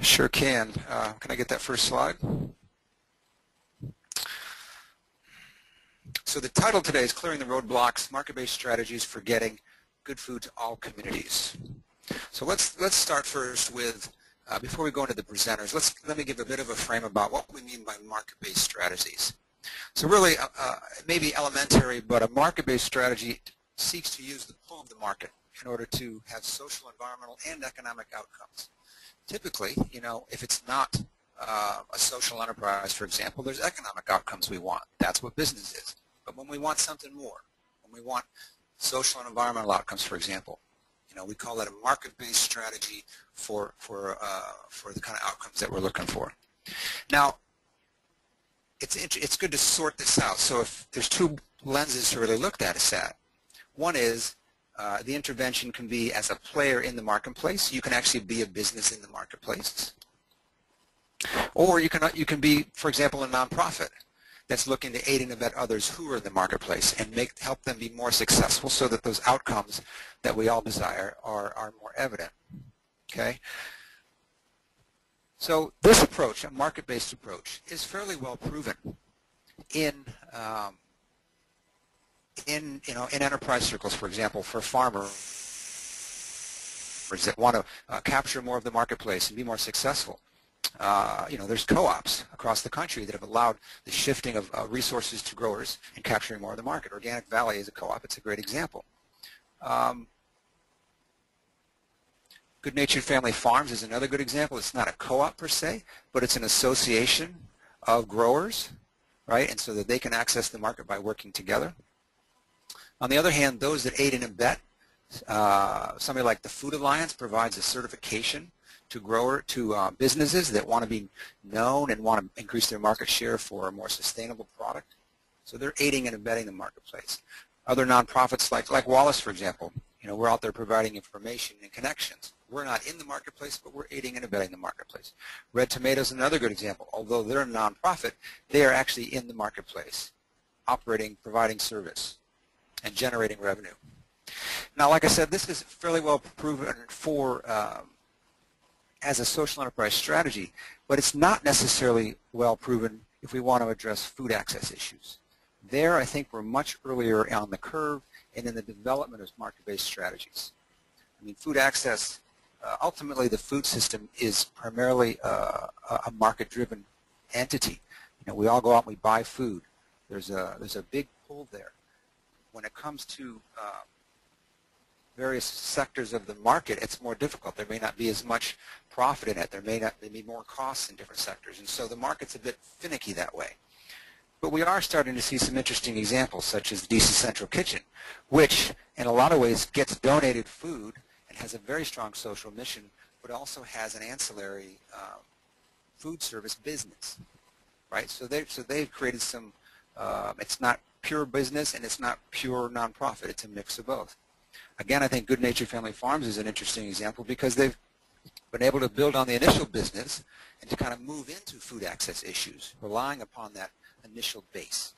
Sure can. Can I get that first slide? So the title today is Clearing the Roadblocks, Market-Based Strategies for Getting Good Food to All Communities. So let's start first with, before we go into the presenters, let me give a bit of a frame about what we mean by market-based strategies. So really, it may be elementary, but a market-based strategy seeks to use the pull of the market in order to have social, environmental, and economic outcomes. Typically, you know, if it's not a social enterprise, for example, there's economic outcomes we want. That's what business is. But when we want something more, when we want social and environmental outcomes, for example, you know, we call that a market-based strategy for the kind of outcomes that we're looking for. Now, it's good to sort this out. So if there's two lenses to really look at this at, one is the intervention can be as a player in the marketplace. You can actually be a business in the marketplace. Or you can be, for example, a nonprofit that's looking to aid and abet others who are in the marketplace and help them be more successful so that those outcomes that we all desire are more evident. Okay? So this approach, a market-based approach, is fairly well proven in enterprise circles, for example, for farmers that want to capture more of the marketplace and be more successful. You know, there's co-ops across the country that have allowed the shifting of resources to growers and capturing more of the market. Organic Valley is a co-op. It's a great example. Good-Natured Family Farms is another good example. It's not a co-op per se, but it's an association of growers, right, and so that they can access the market by working together. On the other hand, those that aid and abet, somebody like the Food Alliance provides a certification to businesses that want to be known and want to increase their market share for a more sustainable product. So they're aiding and abetting the marketplace. Other nonprofits like Wallace, for example, you know, we're out there providing information and connections. We're not in the marketplace, but we're aiding and abetting the marketplace. Red Tomato is another good example. Although they're a nonprofit, they are actually in the marketplace, operating, providing service, and generating revenue. Now, like I said, this is fairly well proven for as a social enterprise strategy, but it's not necessarily well proven if we want to address food access issues. There, I think we're much earlier on the curve and in the development of market-based strategies. I mean, food access, ultimately the food system is primarily a market-driven entity. You know, we all go out and we buy food. There's a big pull there. When it comes to various sectors of the market, it's more difficult. There may not be as much profit in it. There may be more costs in different sectors, and so the market's a bit finicky that way. But we are starting to see some interesting examples, such as DC Central Kitchen, which in a lot of ways gets donated food and has a very strong social mission, but also has an ancillary food service business, right? So they've created some. It's not pure business and it's not pure nonprofit. It's a mix of both. Again, I think Good-Natured Family Farms is an interesting example because they've been able to build on the initial business and to kind of move into food access issues, relying upon that initial base.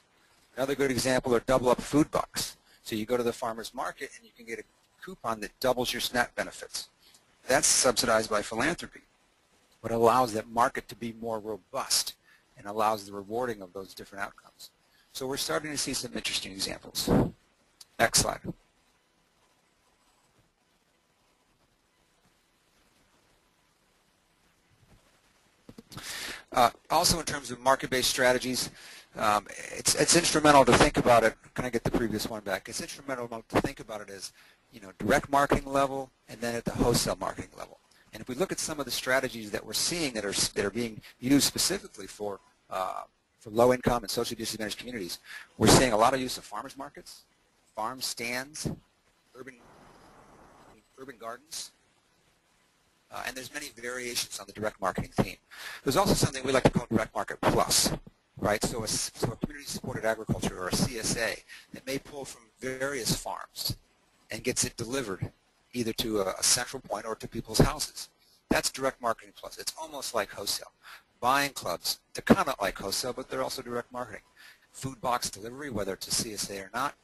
Another good example are double up food bucks. So you go to the farmer's market and you can get a coupon that doubles your SNAP benefits. That's subsidized by philanthropy, but allows that market to be more robust and allows the rewarding of those different outcomes. So we're starting to see some interesting examples. Next slide. Also in terms of market-based strategies, it's instrumental to think about it. Can I get the previous one back? It's instrumental to think about it as, you know, direct marketing level and then at the wholesale marketing level. And if we look at some of the strategies that we're seeing that are being used specifically for low-income and socially disadvantaged communities, we're seeing a lot of use of farmers markets, farm stands, urban gardens, and there's many variations on the direct marketing theme. There's also something we like to call Direct Market Plus, right? So a community-supported agriculture, or a CSA, that may pull from various farms and gets it delivered either to a central point or to people's houses. That's Direct Marketing Plus. It's almost like wholesale. Buying clubs, they're kind of like wholesale, but they're also direct marketing. Food box delivery, whether it's a CSA or not.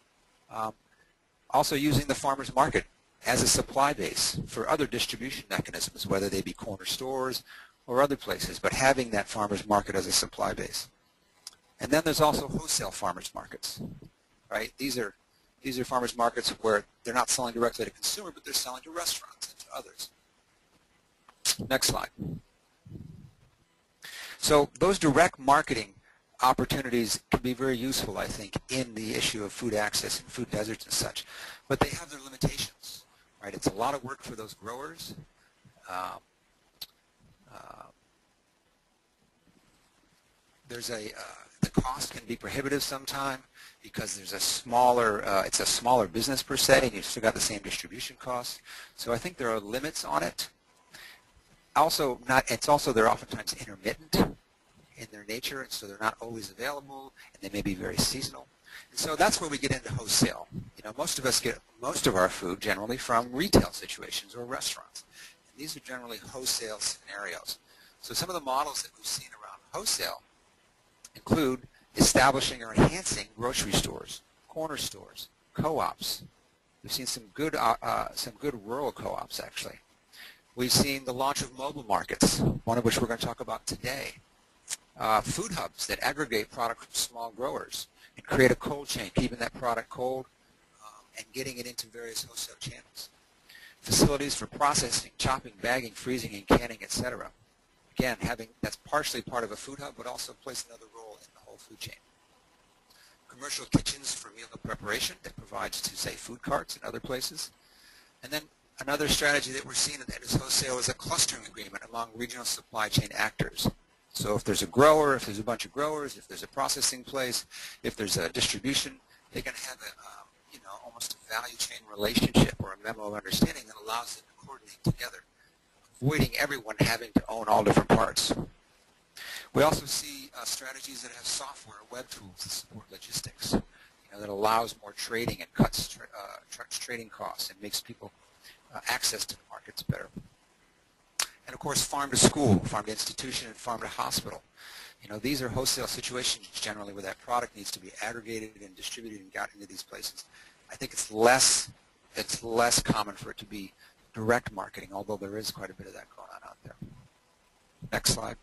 Also using the farmer's market as a supply base for other distribution mechanisms, whether they be corner stores or other places, but having that farmers market as a supply base. And then there's also wholesale farmers markets, right? These are farmers markets where they're not selling directly to consumer, but they're selling to restaurants and to others. Next slide. So those direct marketing opportunities can be very useful, I think, in the issue of food access and food deserts and such, but they have their limitations, right? It's a lot of work for those growers. The cost can be prohibitive sometime because there's a smaller, it's a smaller business per se, and you've still got the same distribution costs. So I think there are limits on it. Also, they're oftentimes intermittent in their nature, and so they're not always available, and they may be very seasonal. And so that's where we get into wholesale. You know, most of us get most of our food generally from retail situations or restaurants. And these are generally wholesale scenarios. So some of the models that we've seen around wholesale include establishing or enhancing grocery stores, corner stores, co-ops. We've seen some good rural co-ops actually. We've seen the launch of mobile markets, one of which we're going to talk about today. Food hubs that aggregate product from small growers and create a cold chain, keeping that product cold and getting it into various wholesale channels. Facilities for processing, chopping, bagging, freezing, and canning, etc. Again, that's partially part of a food hub, but also plays another role in the whole food chain. Commercial kitchens for meal preparation that provides to, say, food carts and other places. And then another strategy that we're seeing that is wholesale is a clustering agreement among regional supply chain actors. So if there's a grower, if there's a bunch of growers, if there's a processing place, if there's a distribution, they can have almost a value chain relationship or a memo of understanding that allows them to coordinate together, avoiding everyone having to own all different parts. We also see strategies that have software or web tools that support logistics, that allows more trading and cuts trading costs and makes people access to the markets better. And of course, farm to school, farm to institution, and farm to hospital. These are wholesale situations generally where that product needs to be aggregated and distributed and got into these places. I think it's less common for it to be direct marketing, although there is quite a bit of that going on out there. Next slide.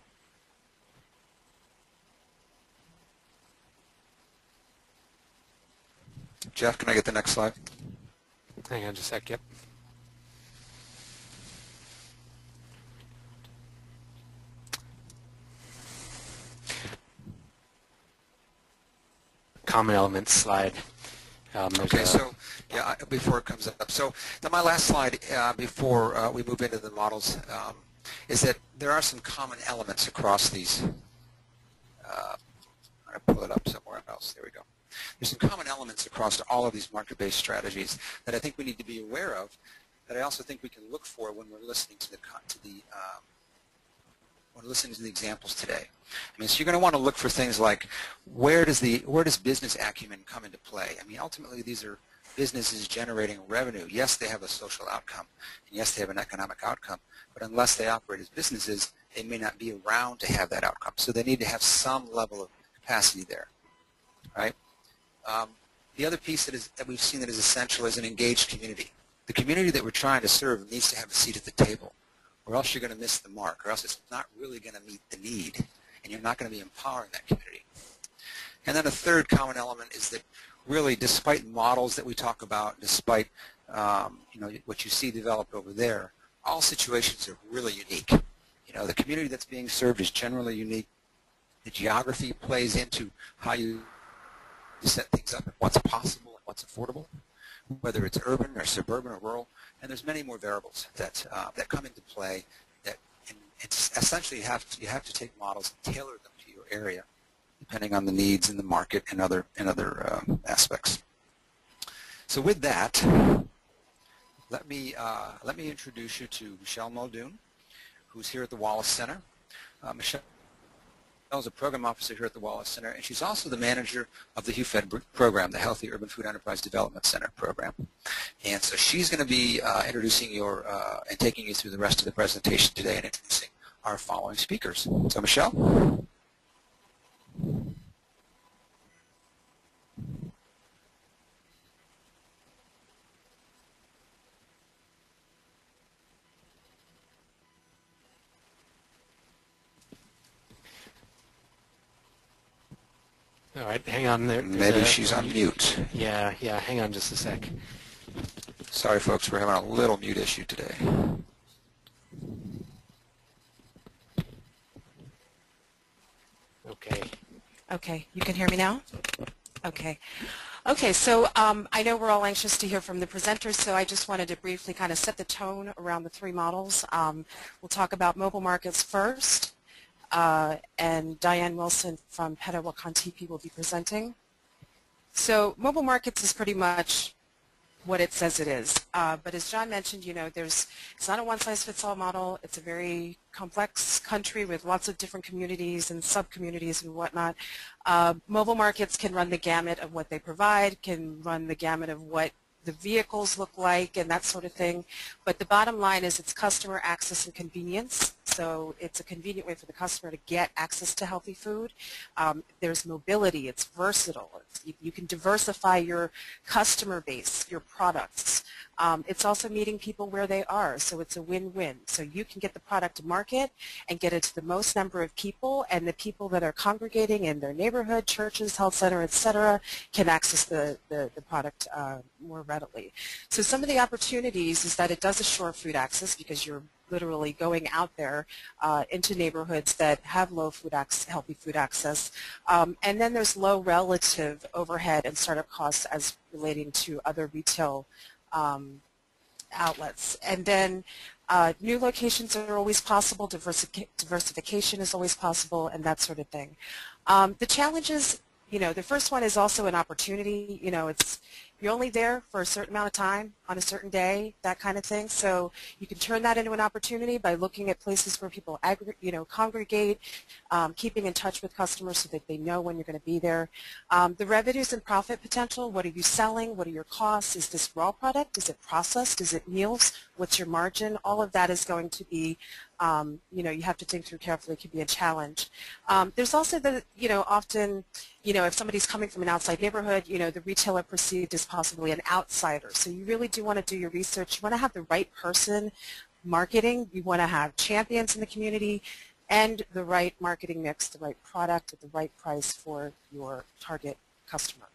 Jeff, can I get the next slide? Hang on just a sec, yep. Common elements slide. Okay, so yeah, before it comes up. So then my last slide before we move into the models is that there are some common elements across these. I'm going to pull it up somewhere else. There we go. There's some common elements across all of these market-based strategies that I think we need to be aware of, that I also think we can look for when we're listening to the examples today. I mean, so you're going to want to look for things like where does business acumen come into play? I mean, ultimately these are businesses generating revenue. Yes, they have a social outcome, and yes, they have an economic outcome, but unless they operate as businesses, they may not be around to have that outcome. So they need to have some level of capacity there, right? The other piece that we've seen that is essential is an engaged community. The community that we're trying to serve needs to have a seat at the table, or else you're going to miss the mark, or else it's not really going to meet the need, and you're not going to be empowering that community. And then a third common element is that really, despite models that we talk about, despite what you see developed over there, all situations are really unique. The community that's being served is generally unique. The geography plays into how you set things up and what's possible and what's affordable, whether it's urban or suburban or rural, and there's many more variables that come into play. That it's essentially you have to take models and tailor them to your area, depending on the needs in the market and other aspects. So with that, let me introduce you to Michelle Muldoon, who's here at the Wallace Center. Michelle is a program officer here at the Wallace Center, and she's also the manager of the HUFED program, the Healthy Urban Food Enterprise Development Center program. And so she's going to be introducing and taking you through the rest of the presentation today and introducing our following speakers. So Michelle? All right, hang on there. Maybe she's on mute. Yeah, hang on just a sec. Sorry, folks, we're having a little mute issue today. Okay. Okay, you can hear me now? Okay. Okay, so I know we're all anxious to hear from the presenters, so I just wanted to briefly kind of set the tone around the three models. We'll talk about mobile markets first, and Diane Wilson from PETA Wakantipi will be presenting. So mobile markets is pretty much what it says it is. But as John mentioned, you know, it's not a one-size-fits-all model. It's a very complex country with lots of different communities and sub-communities and whatnot. Mobile markets can run the gamut of what they provide, can run the gamut of what the vehicles look like and that sort of thing. But the bottom line is it's customer access and convenience. So it's a convenient way for the customer to get access to healthy food. There's mobility. It's versatile. You can diversify your customer base, your products. It's also meeting people where they are, so it's a win-win. So you can get the product to market and get it to the most number of people, and the people that are congregating in their neighborhood, churches, health center, etc., can access the product more readily. So some of the opportunities is that it does assure food access because you're literally going out there into neighborhoods that have low food healthy food access. And then there's low relative overhead and startup costs as relating to other retail outlets. And then new locations are always possible, diversification is always possible, and that sort of thing. The challenges, you know, the first one is also an opportunity. You know, you're only there for a certain amount of time on a certain day, that kind of thing. So you can turn that into an opportunity by looking at places where people congregate, keeping in touch with customers so that they know when you're going to be there. The revenues and profit potential, what are you selling? What are your costs? Is this raw product? Is it processed? Is it meals? What's your margin? All of that is going to be, you know, you have to think through carefully. It could be a challenge. There's also the, you know, often, you know, if somebody's coming from an outside neighborhood, you know, the retailer perceived as possibly an outsider. So you really do want to do your research. You want to have the right person marketing. You want to have champions in the community and the right marketing mix, the right product at the right price for your target customer.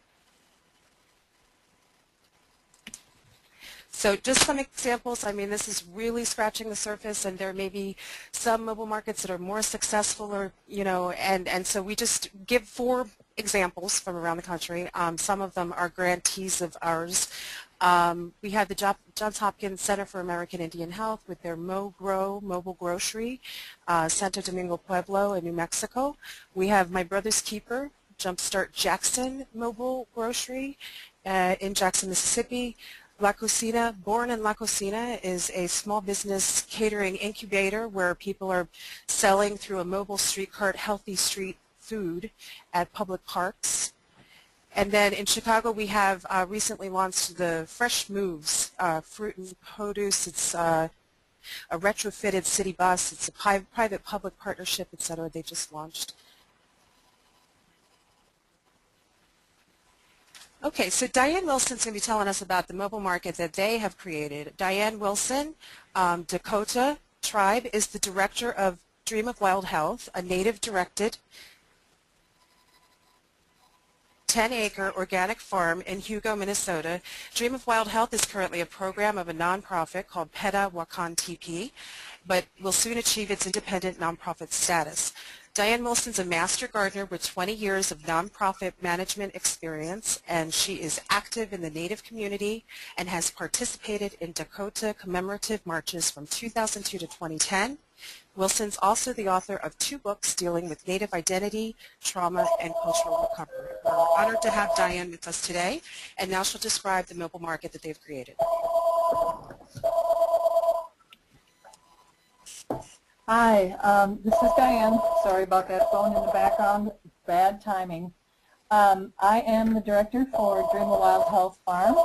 So just some examples. I mean, this is really scratching the surface, and there may be some mobile markets that are more successful, or, you know, and so we just give 4 examples from around the country. Some of them are grantees of ours. We have the Johns Hopkins Center for American Indian Health with their MoGrow mobile grocery, Santo Domingo Pueblo in New Mexico. We have My Brother's Keeper, Jumpstart Jackson mobile grocery in Jackson, Mississippi. La Cocina, born in La Cocina, is a small business catering incubator where people are selling through a mobile street cart healthy street food at public parks. And then in Chicago we have recently launched the Fresh Moves fruit and produce. It's a retrofitted city bus. It's a private-public partnership, etc. They just launched. Okay, so Diane Wilson's going to be telling us about the mobile market that they have created. Diane Wilson, Dakota Tribe, is the director of Dream of Wild Health, a native-directed 10-acre organic farm in Hugo, Minnesota. Dream of Wild Health is currently a program of a nonprofit called PETA Wakantipi, but will soon achieve its independent nonprofit status. Diane Wilson's a master gardener with 20 years of nonprofit management experience, and she is active in the Native community and has participated in Dakota commemorative marches from 2002 to 2010. Wilson's also the author of 2 books dealing with Native identity, trauma, and cultural recovery. We're honored to have Diane with us today, and now she'll describe the mobile market that they've created. Hi, this is Diane. Sorry about that phone in the background. Bad timing. I am the director for Dream of Wild Health Farm,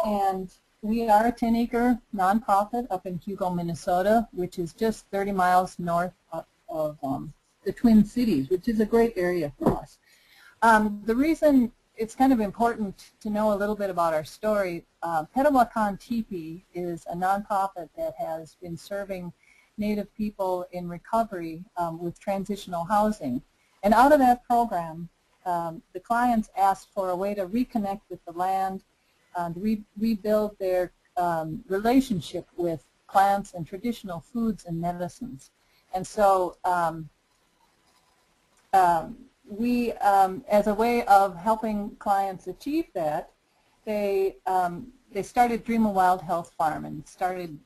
and we are a 10-acre nonprofit up in Hugo, Minnesota, which is just 30 miles north of the Twin Cities, which is a great area for us. The reason it's kind of important to know a little bit about our story, PETA Wakantipi is a nonprofit that has been serving Native people in recovery with transitional housing. And out of that program, the clients asked for a way to reconnect with the land, rebuild their relationship with plants and traditional foods and medicines. And so we, as a way of helping clients achieve that, they started Dream a Wild Health Farm, and started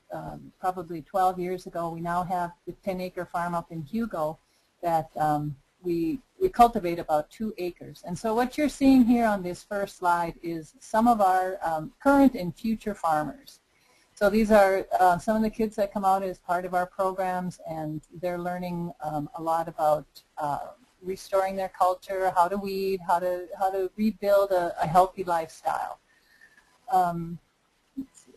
probably 12 years ago. We now have the 10-acre farm up in Hugo that we cultivate about 2 acres. And so what you're seeing here on this first slide is some of our current and future farmers. So these are some of the kids that come out as part of our programs, and they're learning a lot about restoring their culture, how to weed, how to rebuild a healthy lifestyle. Let's see.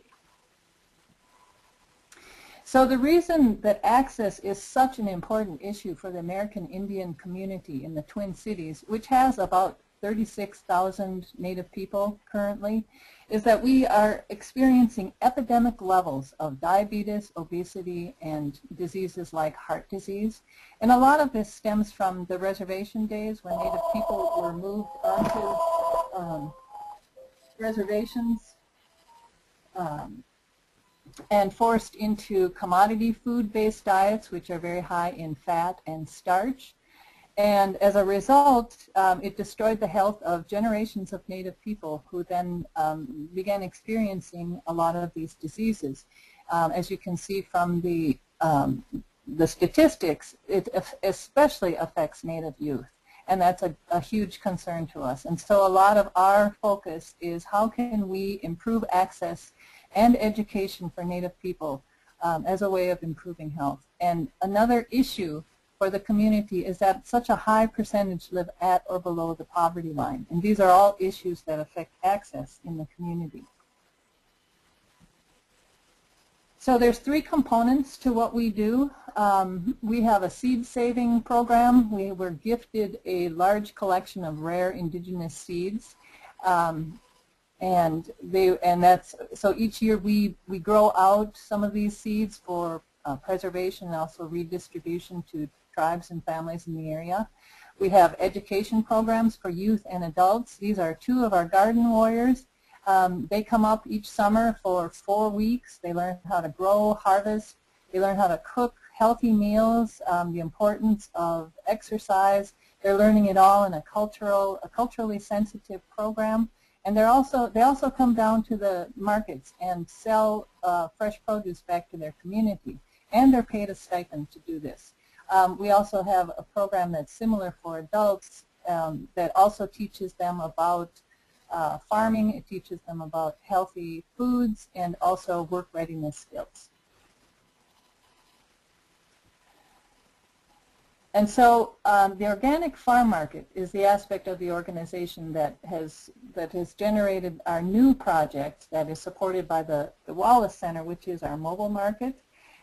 So the reason that access is such an important issue for the American Indian community in the Twin Cities, which has about 36,000 Native people currently, is that we are experiencing epidemic levels of diabetes, obesity, and diseases like heart disease. And a lot of this stems from the reservation days when Native people were moved onto reservations and forced into commodity food-based diets, which are very high in fat and starch. And as a result, it destroyed the health of generations of Native people who then began experiencing a lot of these diseases. As you can see from the statistics, it especially affects Native youth. And that's a huge concern to us. And so a lot of our focus is how can we improve access and education for Native people as a way of improving health. And another issue for the community is that such a high percentage live at or below the poverty line. And these are all issues that affect access in the community. So there's 3 components to what we do. We have a seed saving program. We were gifted a large collection of rare indigenous seeds. And that's, so each year we grow out some of these seeds for preservation and also redistribution to tribes and families in the area. We have education programs for youth and adults. These are 2 of our garden warriors. They come up each summer for 4 weeks. They learn how to grow, harvest. They learn how to cook healthy meals, the importance of exercise. They're learning it all in a culturally sensitive program. And they also come down to the markets and sell fresh produce back to their community. And they're paid a stipend to do this. We also have a program that's similar for adults that also teaches them about farming. It teaches them about healthy foods and also work readiness skills. And so the organic farm market is the aspect of the organization that has generated our new project that is supported by the Wallace Center, which is our mobile market.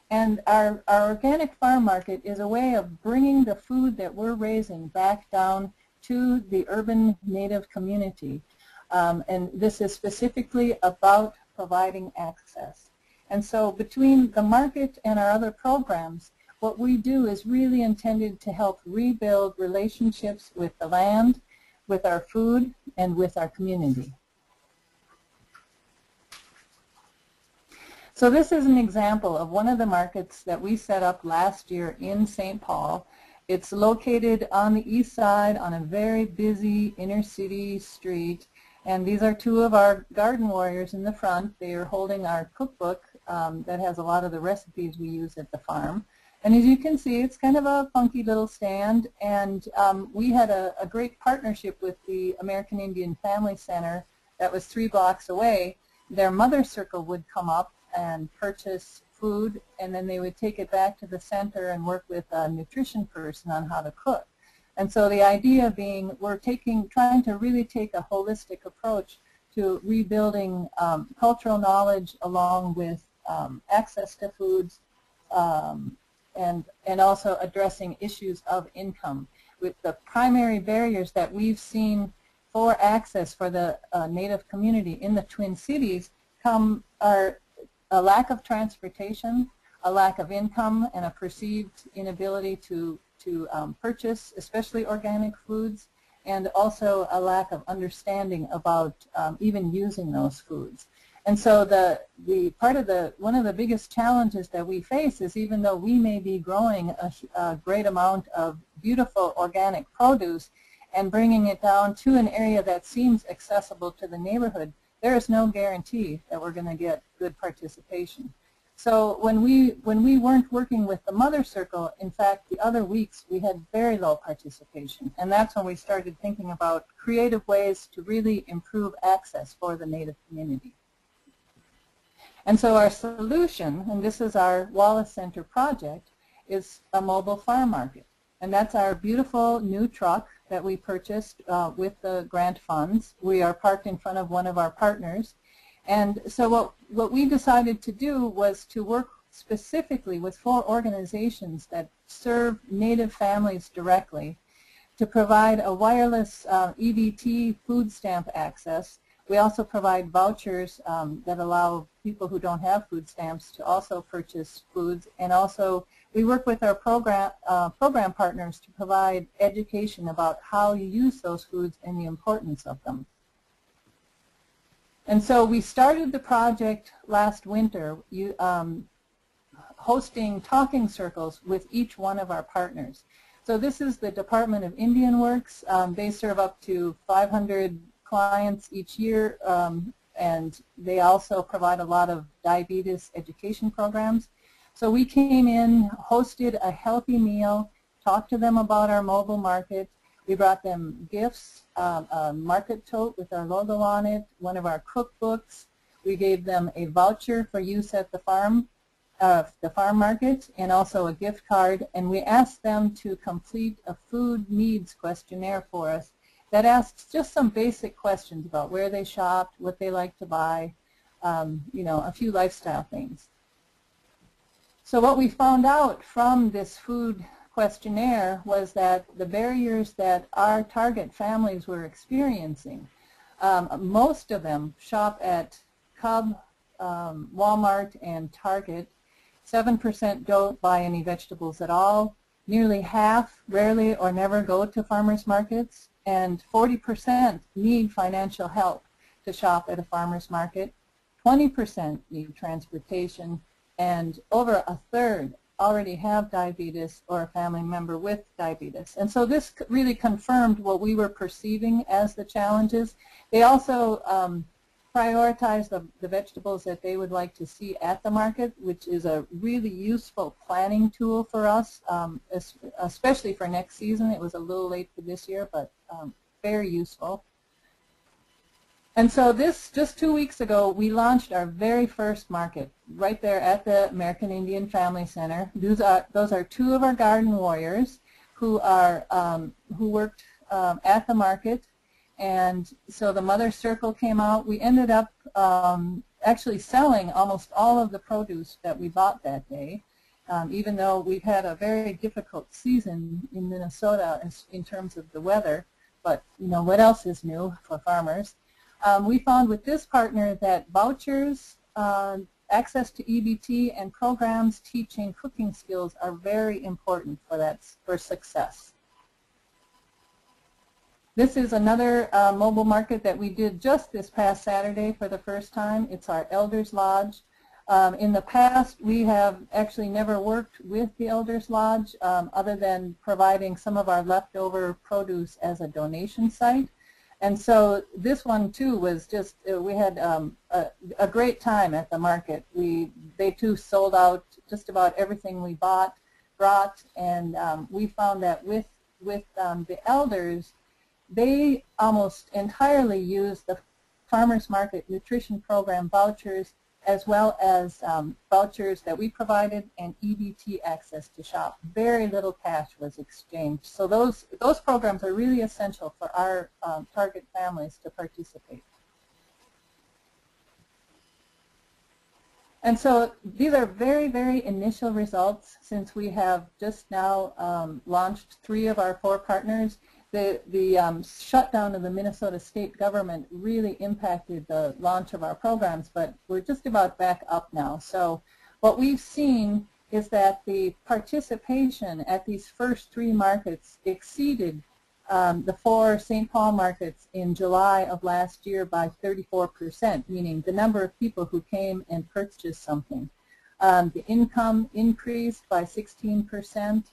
And our organic farm market is a way of bringing the food that we're raising back down to the urban Native community. And this is specifically about providing access. And so between the market and our other programs, what we do is really intended to help rebuild relationships with the land, with our food, and with our community. So this is an example of one of the markets that we set up last year in St. Paul. It's located on the east side on a very busy inner city street. And these are 2 of our garden warriors in the front. They are holding our cookbook that has a lot of the recipes we use at the farm. And as you can see, it's kind of a funky little stand. And we had a great partnership with the American Indian Family Center that was 3 blocks away. Their mother circle would come up and purchase food, and then they would take it back to the center and work with a nutrition person on how to cook. And so the idea being we're trying to really take a holistic approach to rebuilding cultural knowledge along with access to foods and also addressing issues of income. With the primary barriers that we've seen for access for the Native community in the Twin Cities are a lack of transportation, a lack of income, and a perceived inability to purchase, especially organic foods, and also a lack of understanding about even using those foods. And so one of the biggest challenges that we face is, even though we may be growing a great amount of beautiful organic produce and bringing it down to an area that seems accessible to the neighborhood, there is no guarantee that we're going to get good participation. So when we weren't working with the Mother Circle, in fact, the other weeks we had very low participation. And that's when we started thinking about creative ways to really improve access for the Native community. And so our solution, and this is our Wallace Center project, is a mobile farm market. And that's our beautiful new truck that we purchased with the grant funds. We are parked in front of one of our partners. And so what we decided to do was to work specifically with 4 organizations that serve Native families directly to provide a wireless EBT food stamp access. We also provide vouchers that allow people who don't have food stamps to also purchase foods, and also we work with our program partners to provide education about how you use those foods and the importance of them. And so we started the project last winter hosting talking circles with each one of our partners. So this is the Department of Indian Works. They serve up to 500 clients each year, and they also provide a lot of diabetes education programs. So we came in, hosted a healthy meal, talked to them about our mobile market. We brought them gifts, a market tote with our logo on it, one of our cookbooks. We gave them a voucher for use at the farm market, and also a gift card. And we asked them to complete a food needs questionnaire for us that asks just some basic questions about where they shopped, what they like to buy, you know, a few lifestyle things. So what we found out from this food questionnaire was that the barriers that our target families were experiencing, most of them shop at Cub, Walmart, and Target. 7% don't buy any vegetables at all. Nearly half rarely or never go to farmers markets, and 40% need financial help to shop at a farmers market. 20% need transportation, and over a third already have diabetes or a family member with diabetes. And so this really confirmed what we were perceiving as the challenges. They also prioritize the vegetables that they would like to see at the market, which is a really useful planning tool for us, especially for next season. It was a little late for this year, but very useful. And so just 2 weeks ago, we launched our very first market right there at the American Indian Family Center. Those are 2 of our garden warriors who worked at the market. And so the Mother Circle came out. We ended up actually selling almost all of the produce that we bought that day, even though we've had a very difficult season in Minnesota in terms of the weather. But you know, what else is new for farmers? We found with this partner that vouchers, access to EBT, and programs teaching cooking skills are very important for success. This is another mobile market that we did just this past Saturday for the first time. It's our Elders Lodge. In the past, we have actually never worked with the Elders Lodge other than providing some of our leftover produce as a donation site. And so this one too was just, we had a great time at the market. They too sold out just about everything we brought, and we found that with the elders, they almost entirely use the farmers market nutrition program vouchers, as well as vouchers that we provided and EBT access to shop. Very little cash was exchanged. So those programs are really essential for our target families to participate. And so these are very, very initial results since we have just now launched 3 of our 4 partners. The shutdown of the Minnesota state government really impacted the launch of our programs, but we're just about back up now. So what we've seen is that the participation at these first 3 markets exceeded the 4 St. Paul markets in July of last year by 34%, meaning the number of people who came and purchased something. The income increased by 16%,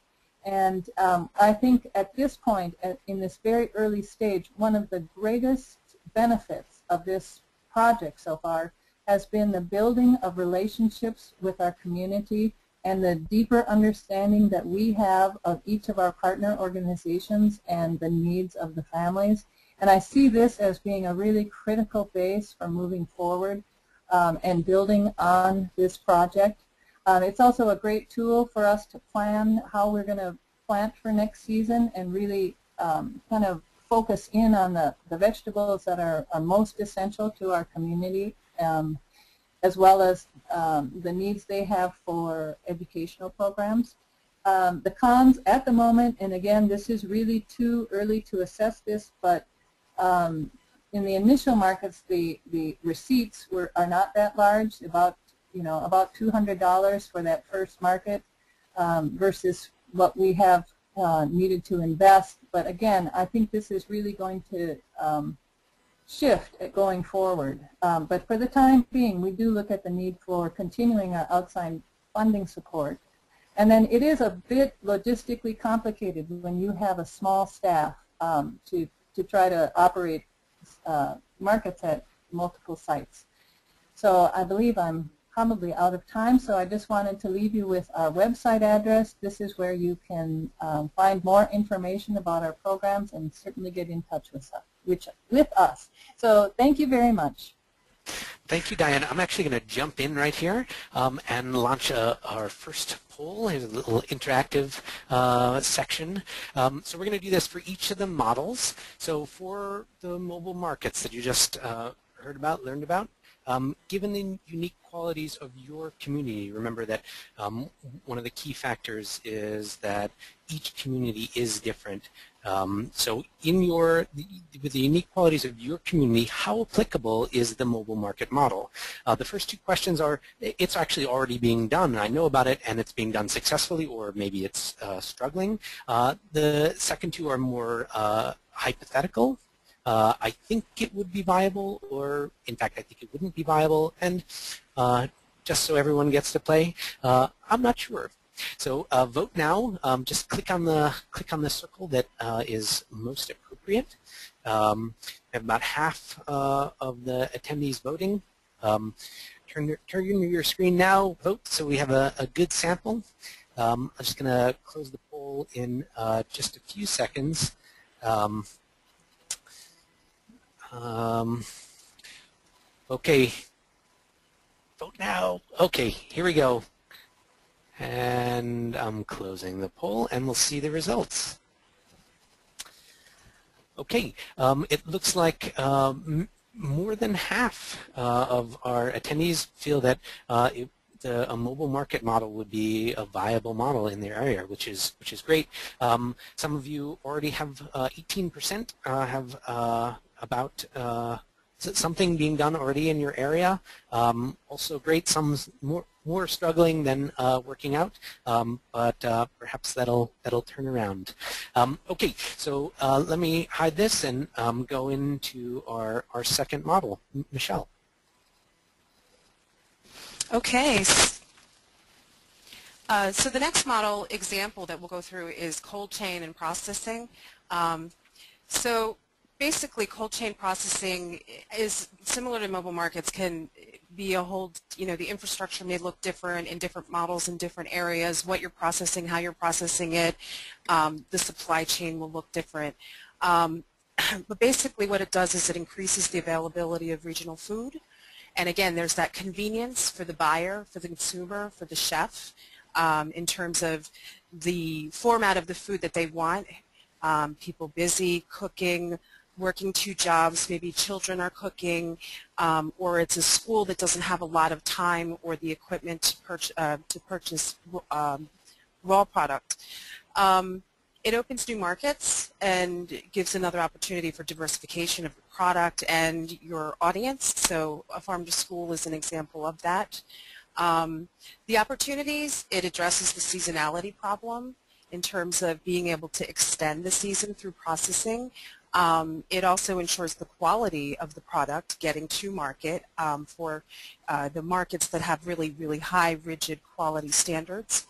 and I think at this point, in this very early stage, one of the greatest benefits of this project so far has been the building of relationships with our community and the deeper understanding that we have of each of our partner organizations and the needs of the families. And I see this as being a really critical base for moving forward and building on this project. It's also a great tool for us to plan how we're going to plant for next season and really kind of focus in on the vegetables that are most essential to our community, as well as the needs they have for educational programs. The cons at the moment, and again, this is really too early to assess this, but in the initial markets, the receipts are not that large, about $200 for that first market versus what we have needed to invest. But again, I think this is really going to shift going forward. But for the time being, we do look at the need for continuing our outside funding support. And then it is a bit logistically complicated when you have a small staff to try to operate markets at multiple sites. So I believe I'm probably out of time, so I just wanted to leave you with our website address. This is where you can find more information about our programs and certainly get in touch with us. So thank you very much. Thank you, Diane. I'm actually going to jump in right here and launch our first poll. Here's a little interactive section. So we're going to do this for each of the models. So for the mobile markets that you just learned about, given the unique qualities of your community, remember that one of the key factors is that each community is different. So with the unique qualities of your community, how applicable is the mobile market model? The first two questions are, it's actually already being done. I know about it and it's being done successfully, or maybe it's struggling. The second two are more hypothetical. I think it would be viable, or in fact I think it wouldn't be viable, and just so everyone gets to play, I'm not sure. So vote now. Just click on the circle that is most appropriate. We have about half of the attendees voting. Turn your screen now, vote, so we have a good sample. I'm just going to close the poll in just a few seconds. Okay, vote now. Okay, here we go. And I'm closing the poll, and we'll see the results. Okay, it looks like more than half of our attendees feel that a mobile market model would be a viable model in their area, which is great. Some of you already have 18% have about something being done already in your area. Also great. Some more struggling than working out, but perhaps that'll turn around. Okay, so let me hide this and go into our second model. Michelle. Okay. So the next model example that we'll go through is cold chain and processing. So basically, cold chain processing is similar to mobile markets, can be a whole, the infrastructure may look different in different models in different areas, what you're processing, how you're processing it, the supply chain will look different. But basically what it does is it increases the availability of regional food. And again, there's that convenience for the buyer, for the consumer, for the chef, in terms of the format of the food that they want. People busy cooking, working 2 jobs, maybe children are cooking, or it's a school that doesn't have a lot of time or the equipment to purchase raw product. It opens new markets and gives another opportunity for diversification of your product and your audience. So a farm to school is an example of that. The opportunities, it addresses the seasonality problem in terms of being able to extend the season through processing. It also ensures the quality of the product getting to market for the markets that have really, really high, rigid quality standards.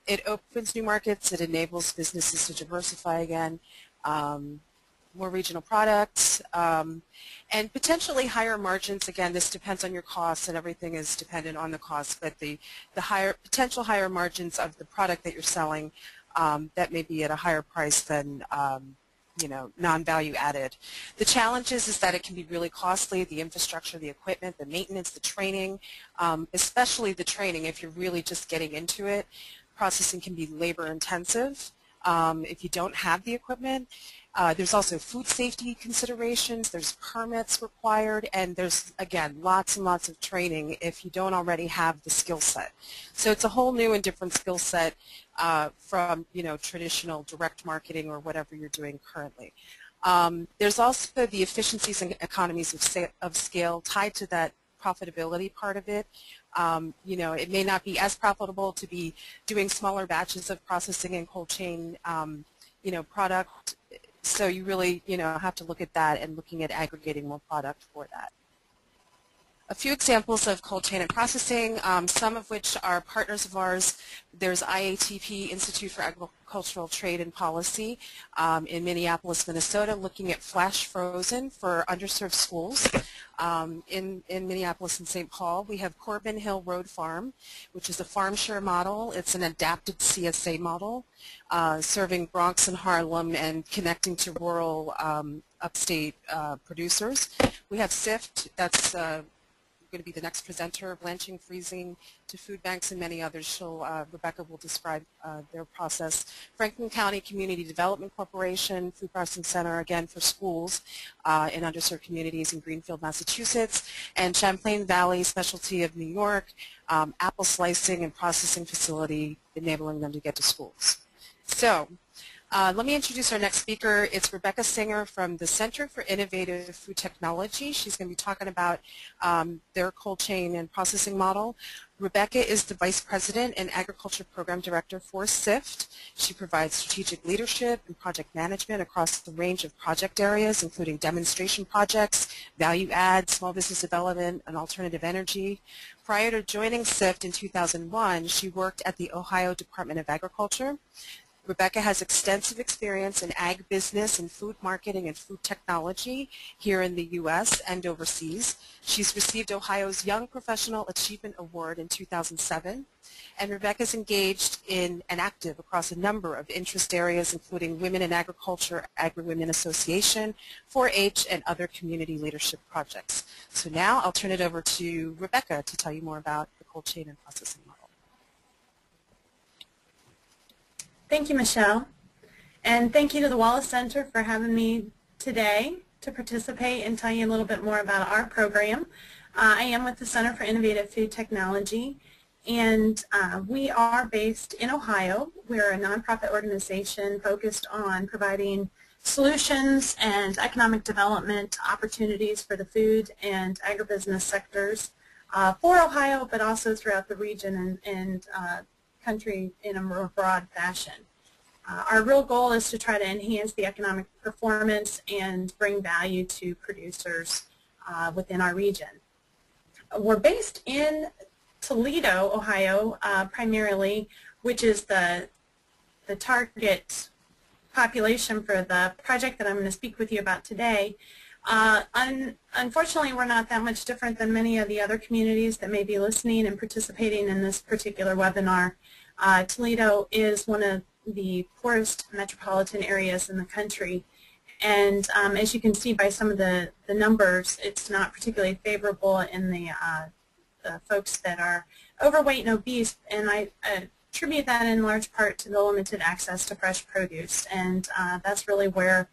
It opens new markets. It enables businesses to diversify again, more regional products, and potentially higher margins. Again, this depends on your costs, and everything is dependent on the costs, but the potential higher margins of the product that you're selling that may be at a higher price than you know, non-value added. The challenge is that it can be really costly, the infrastructure, the equipment, the maintenance, the training, especially the training if you're really just getting into it. Processing can be labor intensive if you don't have the equipment. There's also food safety considerations, there's permits required, and there's, again, lots and lots of training if you don't already have the skill set. So it's a whole new and different skill set from, you know, traditional direct marketing or whatever you're doing currently. There's also the efficiencies and economies of scale tied to that profitability part of it. You know, it may not be as profitable to be doing smaller batches of processing and cold chain, you know, product. So you really, you know, have to look at that and looking at aggregating more product for that. A few examples of cold chain and processing, some of which are partners of ours. There's IATP, Institute for Agricultural Trade and Policy, in Minneapolis, Minnesota, looking at flash frozen for underserved schools. In Minneapolis and St. Paul, we have Corbin Hill Road Farm, which is a farm share model. It's an adapted CSA model, serving Bronx and Harlem and connecting to rural upstate producers. We have CIFT, that's going to be the next presenter, blanching, freezing to food banks and many others. Rebecca will describe their process. Franklin County Community Development Corporation, Food Processing Center, again for schools in underserved communities in Greenfield, Massachusetts, and Champlain Valley Specialty of New York, apple slicing and processing facility enabling them to get to schools. So let me introduce our next speaker. It's Rebecca Singer from the Center for Innovative Food Technology. She's going to be talking about their cold chain and processing model. Rebecca is the Vice President and Agriculture Program Director for CIFT. She provides strategic leadership and project management across the range of project areas, including demonstration projects, value add, small business development, and alternative energy. Prior to joining CIFT in 2001, she worked at the Ohio Department of Agriculture. Rebecca has extensive experience in ag business and food marketing and food technology here in the U.S. and overseas. She's received Ohio's Young Professional Achievement Award in 2007, and Rebecca is engaged in and active across a number of interest areas, including Women in Agriculture, Agri-Women Association, 4-H, and other community leadership projects. So now I'll turn it over to Rebecca to tell you more about the cold chain and processing model. Thank you, Michelle, and thank you to the Wallace Center for having me today to participate and tell you a little bit more about our program. I am with the Center for Innovative Food Technology, and we are based in Ohio. We're a nonprofit organization focused on providing solutions and economic development opportunities for the food and agribusiness sectors for Ohio, but also throughout the region and country in a more broad fashion. Our real goal is to try to enhance the economic performance and bring value to producers within our region. We're based in Toledo, Ohio, primarily, which is the target population for the project that I'm going to speak with you about today. Unfortunately, we're not that much different than many of the other communities that may be listening and participating in this particular webinar. Toledo is one of the poorest metropolitan areas in the country, and as you can see by some of the numbers, it's not particularly favorable in the folks that are overweight and obese, and I attribute that in large part to the limited access to fresh produce, and that's really where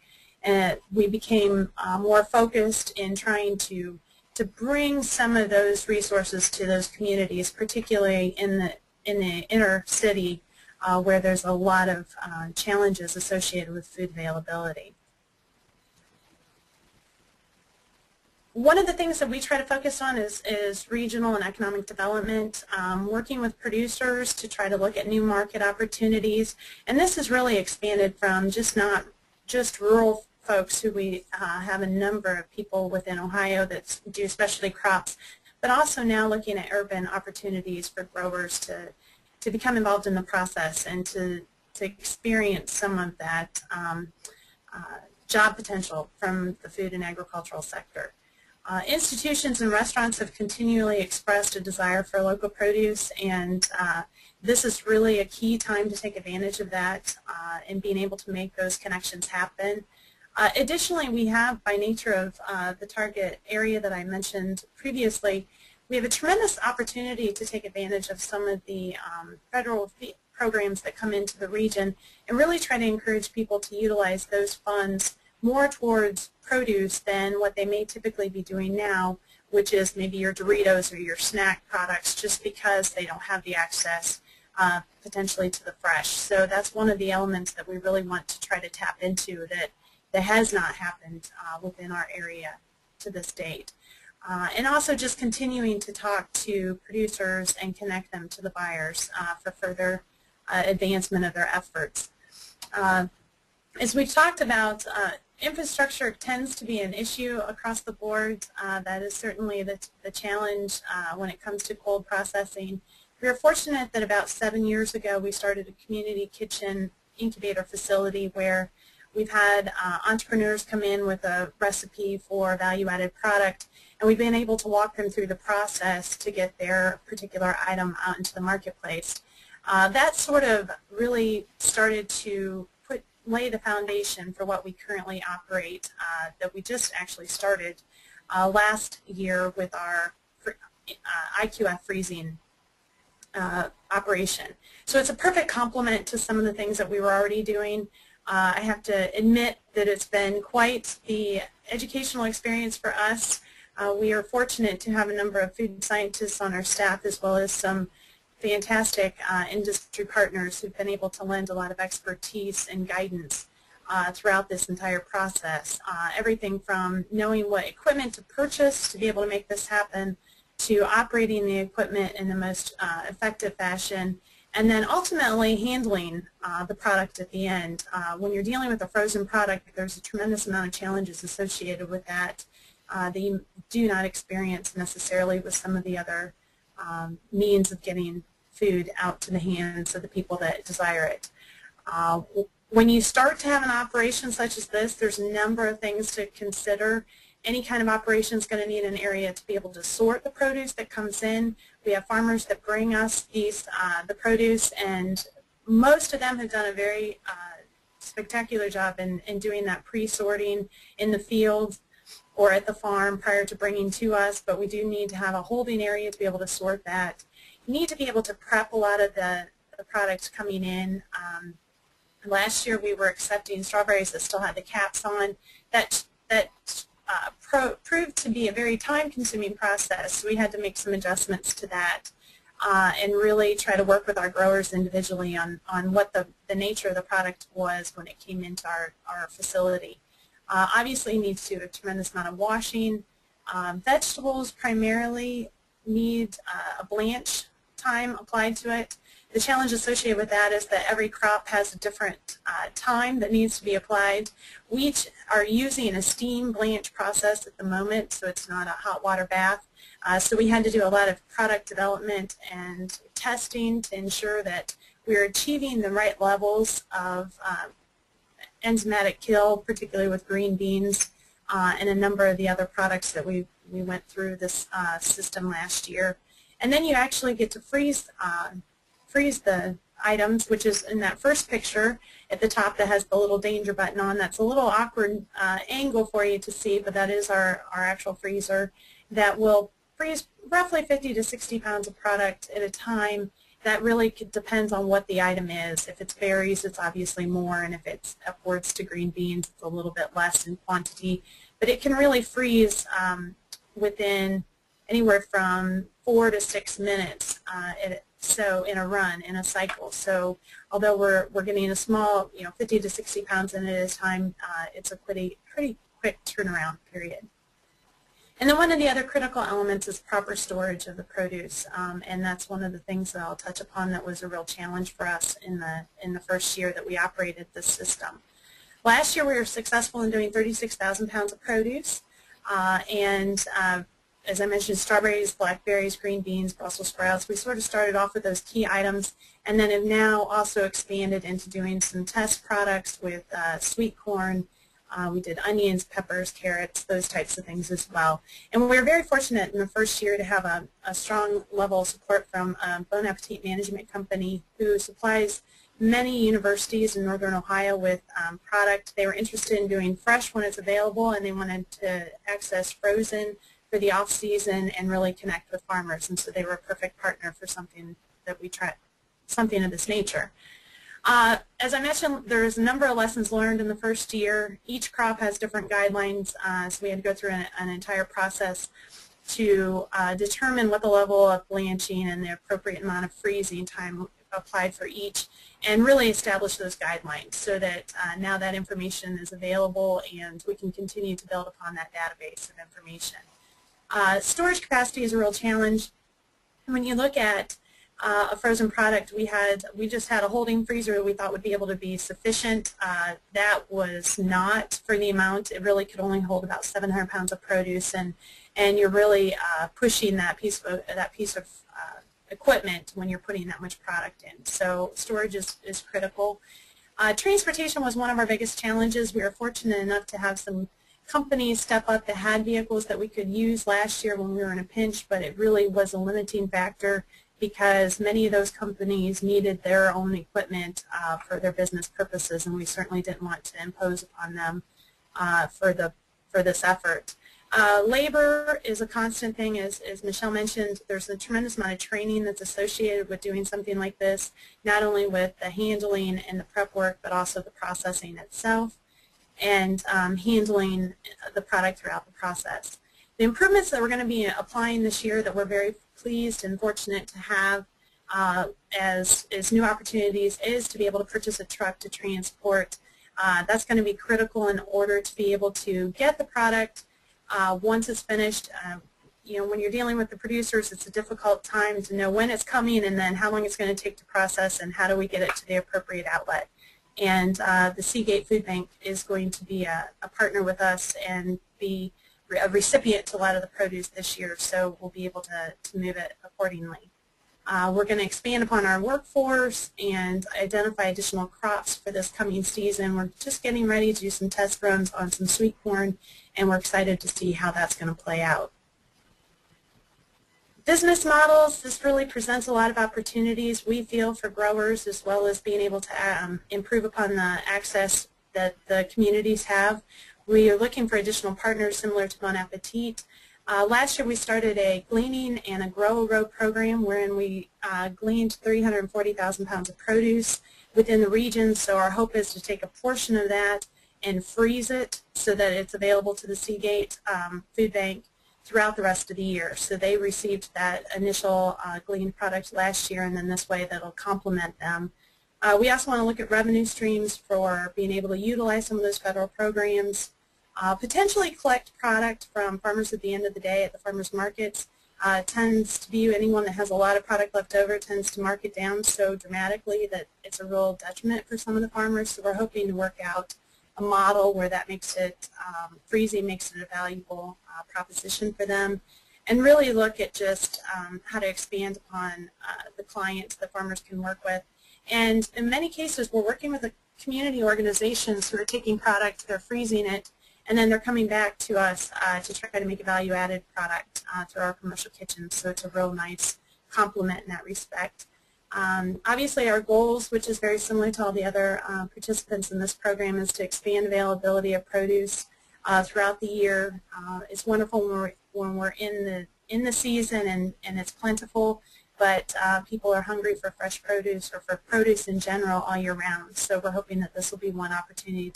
we became more focused in trying to bring some of those resources to those communities, particularly in the inner city where there's a lot of challenges associated with food availability. One of the things that we try to focus on is regional and economic development, working with producers to try to look at new market opportunities. And this has really expanded from not just rural folks who we have a number of people within Ohio that do specialty crops, but also now looking at urban opportunities for growers to become involved in the process and to experience some of that job potential from the food and agricultural sector. Institutions and restaurants have continually expressed a desire for local produce, and this is really a key time to take advantage of that and being able to make those connections happen. Additionally, we have, by nature of the target area that I mentioned previously, we have a tremendous opportunity to take advantage of some of the federal programs that come into the region and really try to encourage people to utilize those funds more towards produce than what they may typically be doing now, which is maybe your Doritos or your snack products, just because they don't have the access potentially to the fresh. So that's one of the elements that we really want to try to tap into that has not happened within our area to this date. And also just continuing to talk to producers and connect them to the buyers for further advancement of their efforts. As we've talked about, infrastructure tends to be an issue across the board. That is certainly the challenge when it comes to cold processing. We are fortunate that about 7 years ago we started a community kitchen incubator facility where we've had entrepreneurs come in with a recipe for a value-added product, and we've been able to walk them through the process to get their particular item out into the marketplace. That sort of really started to lay the foundation for what we currently operate, that we just actually started last year with our IQF freezing operation. So it's a perfect complement to some of the things that we were already doing. I have to admit that it's been quite the educational experience for us. We are fortunate to have a number of food scientists on our staff, as well as some fantastic industry partners who've been able to lend a lot of expertise and guidance throughout this entire process. Everything from knowing what equipment to purchase to be able to make this happen, to operating the equipment in the most effective fashion, and then ultimately handling the product at the end. When you're dealing with a frozen product, there's a tremendous amount of challenges associated with that that you do not experience necessarily with some of the other means of getting food out to the hands of the people that desire it. When you start to have an operation such as this, there's a number of things to consider. Any kind of operation is going to need an area to be able to sort the produce that comes in. We have farmers that bring us the produce, and most of them have done a very spectacular job in doing that pre-sorting in the field or at the farm prior to bringing to us, but we do need to have a holding area to be able to sort that. You need to be able to prep a lot of the products coming in. Last year we were accepting strawberries that still had the caps on. That proved to be a very time-consuming process. We had to make some adjustments to that and really try to work with our growers individually on what the nature of the product was when it came into our facility. Obviously it needs to do a tremendous amount of washing. Vegetables primarily need a blanch time applied to it. The challenge associated with that is that every crop has a different time that needs to be applied. We each are using a steam blanch process at the moment, so it's not a hot water bath. So we had to do a lot of product development and testing to ensure that we're achieving the right levels of enzymatic kill, particularly with green beans and a number of the other products that we went through this system last year. And then you actually get to freeze the items, which is in that first picture at the top that has the little danger button on. That's a little awkward angle for you to see, but that is our actual freezer that will freeze roughly 50 to 60 pounds of product at a time. That really depends on what the item is. If it's berries, it's obviously more, and if it's upwards to green beans, it's a little bit less in quantity. But it can really freeze within anywhere from 4 to 6 minutes so in a run, in a cycle. So although we're getting a small, 50 to 60 pounds in at a time, it's a pretty quick turnaround period. And then one of the other critical elements is proper storage of the produce, and that's one of the things that I'll touch upon that was a real challenge for us in the first year that we operated this system. Last year we were successful in doing 36,000 pounds of produce, and as I mentioned, strawberries, blackberries, green beans, Brussels sprouts. We sort of started off with those key items and then have now also expanded into doing some test products with sweet corn. We did onions, peppers, carrots, those types of things as well. And we were very fortunate in the first year to have a strong level of support from Bon Appetit Management Company, who supplies many universities in Northern Ohio with product. They were interested in doing fresh when it's available, and they wanted to access frozen for the off-season and really connect with farmers. And so they were a perfect partner for something that we tried, something of this nature. As I mentioned, there's a number of lessons learned in the first year. Each crop has different guidelines, so we had to go through an entire process to determine what the level of blanching and the appropriate amount of freezing time applied for each, and really establish those guidelines so that now that information is available and we can continue to build upon that database of information. Storage capacity is a real challenge. When you look at a frozen product, we just had a holding freezer that we thought would be able to be sufficient. That was not for the amount. It really could only hold about 700 pounds of produce, and you're really pushing that piece of equipment when you're putting that much product in. So storage is critical. Transportation was one of our biggest challenges. We were fortunate enough to have some companies step up that had vehicles that we could use last year when we were in a pinch, but it really was a limiting factor because many of those companies needed their own equipment for their business purposes, and we certainly didn't want to impose upon them for this effort. Labor is a constant thing. As Michelle mentioned, there's a tremendous amount of training that's associated with doing something like this, not only with the handling and the prep work, but also the processing itself and handling the product throughout the process. The improvements that we're going to be applying this year that we're very pleased and fortunate to have as new opportunities is to be able to purchase a truck to transport. That's going to be critical in order to be able to get the product once it's finished. You know, when you're dealing with the producers, it's a difficult time to know when it's coming and then how long it's going to take to process and how do we get it to the appropriate outlet. And the Seagate Food Bank is going to be a partner with us and be a recipient to a lot of the produce this year, so we'll be able to move it accordingly. We're going to expand upon our workforce and identify additional crops for this coming season. We're just getting ready to do some test runs on some sweet corn, and we're excited to see how that's going to play out. Business models, this really presents a lot of opportunities, we feel, for growers, as well as being able to improve upon the access that the communities have. We are looking for additional partners similar to Bon Appetit. Last year we started a gleaning and a grow-a-row program wherein we gleaned 340,000 pounds of produce within the region, so our hope is to take a portion of that and freeze it so that it's available to the Seagate Food Bank throughout the rest of the year. So they received that initial gleaned product last year, and then this way that'll complement them. We also want to look at revenue streams for being able to utilize some of those federal programs, potentially collect product from farmers at the end of the day at the farmers markets. Tends to be anyone that has a lot of product left over tends to mark it down so dramatically that it's a real detriment for some of the farmers. So we're hoping to work out a model where that makes it, freezing makes it a valuable proposition for them, and really look at just how to expand upon the clients that farmers can work with. And in many cases, we're working with the community organizations who are taking product, they're freezing it, and then they're coming back to us to try to make a value-added product through our commercial kitchens. So it's a real nice complement in that respect. Obviously, our goals, which is very similar to all the other participants in this program, is to expand availability of produce throughout the year. It's wonderful when we're in the season and it's plentiful, but people are hungry for fresh produce or for produce in general all year round. So we're hoping that this will be one opportunity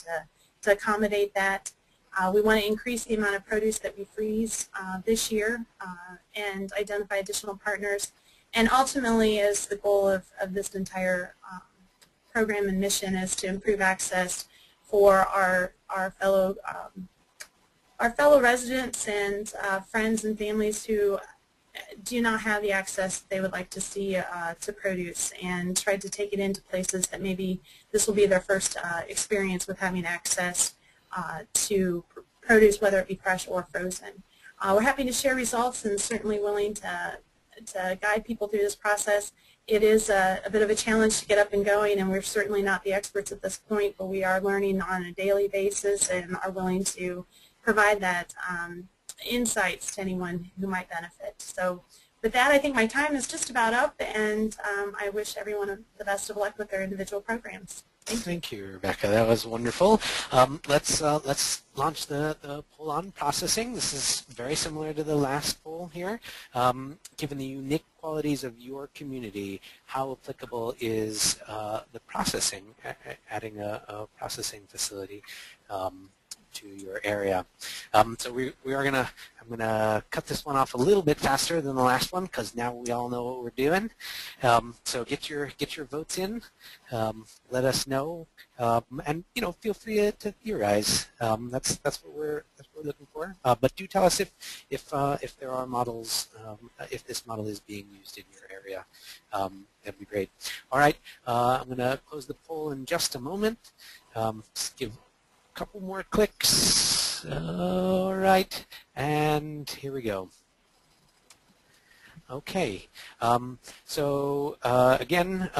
to accommodate that. We want to increase the amount of produce that we freeze this year and identify additional partners. And ultimately, is the goal of this entire program and mission is to improve access for our our fellow residents and friends and families who do not have the access they would like to see to produce, and tried to take it into places that maybe this will be their first experience with having access to produce, whether it be fresh or frozen. We're happy to share results and certainly willing to guide people through this process. It is a bit of a challenge to get up and going, and we're certainly not the experts at this point, but we are learning on a daily basis and are willing to provide that insights to anyone who might benefit. So with that, I think my time is just about up, and I wish everyone the best of luck with their individual programs. Thank you, Rebecca. That was wonderful. Let's launch the poll on processing. This is very similar to the last poll here. Given the unique qualities of your community, how applicable is the processing, adding a processing facility to your area? So I'm gonna cut this one off a little bit faster than the last one because now we all know what we're doing. So get your votes in. Let us know, and feel free to theorize. That's what we're looking for. But do tell us if there are models, if this model is being used in your area. That'd be great. All right, I'm gonna close the poll in just a moment. Just give a couple more clicks. All right, and here we go. Okay, so again,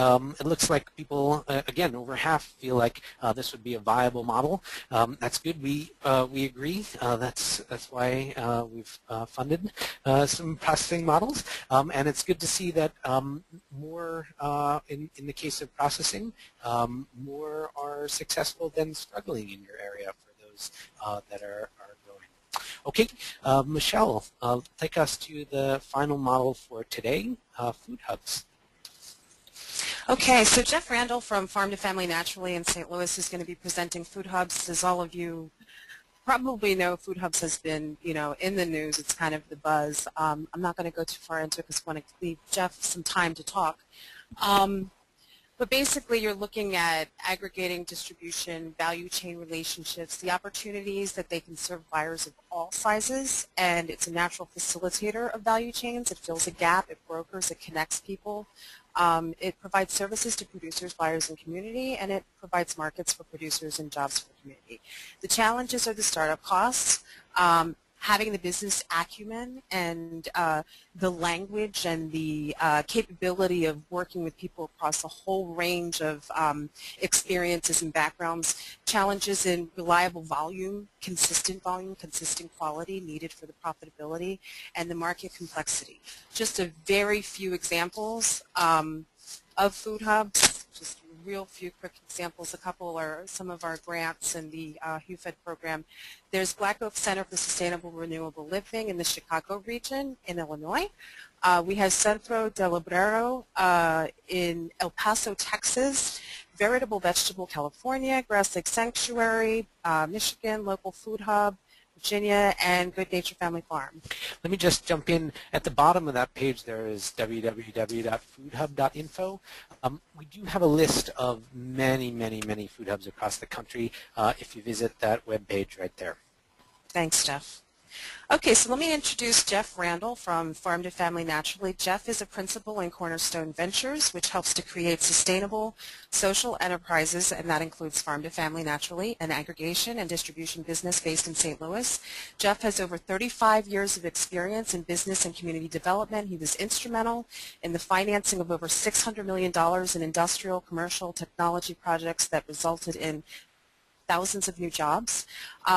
it looks like people, again, over half feel like this would be a viable model. That's good. We agree. That's why we've funded some processing models, and it's good to see that more, in the case of processing, more are successful than struggling in your area for those that are growing. Okay, Michelle, take us to the final model for today, food hubs. Okay, so Jeff Randall from Farm to Family Naturally in St. Louis is going to be presenting food hubs. As all of you probably know, food hubs has been, in the news. It's kind of the buzz. I'm not going to go too far into it because I want to leave Jeff some time to talk. But basically, you're looking at aggregating distribution, value chain relationships, the opportunities that they can serve buyers of all sizes, and it's a natural facilitator of value chains. It fills a gap, it brokers, it connects people. It provides services to producers, buyers, and community, and it provides markets for producers and jobs for community. The challenges are the startup costs, having the business acumen and the language and the capability of working with people across a whole range of experiences and backgrounds, challenges in reliable volume, consistent quality needed for the profitability, and the market complexity. Just a very few examples of food hubs, just real few quick examples. A couple are some of our grants in the HUFED program. There's Black Oak Center for Sustainable Renewable Living in the Chicago region in Illinois. We have Centro del Obrero in El Paso, Texas, Veritable Vegetable, California, Grass Lake Sanctuary, Michigan, Local Food Hub, Virginia, and Good Nature Family Farm. Let me just jump in. At the bottom of that page there is www.foodhub.info. We do have a list of many food hubs across the country if you visit that web page right there. Thanks, Jeff. Okay, so let me introduce Jeff Randall from Farm to Family Naturally. Jeff is a principal in Cornerstone Ventures, which helps to create sustainable social enterprises, and that includes Farm to Family Naturally, an aggregation and distribution business based in St. Louis. Jeff has over 35 years of experience in business and community development. He was instrumental in the financing of over $600 million in industrial, commercial, technology projects that resulted in thousands of new jobs.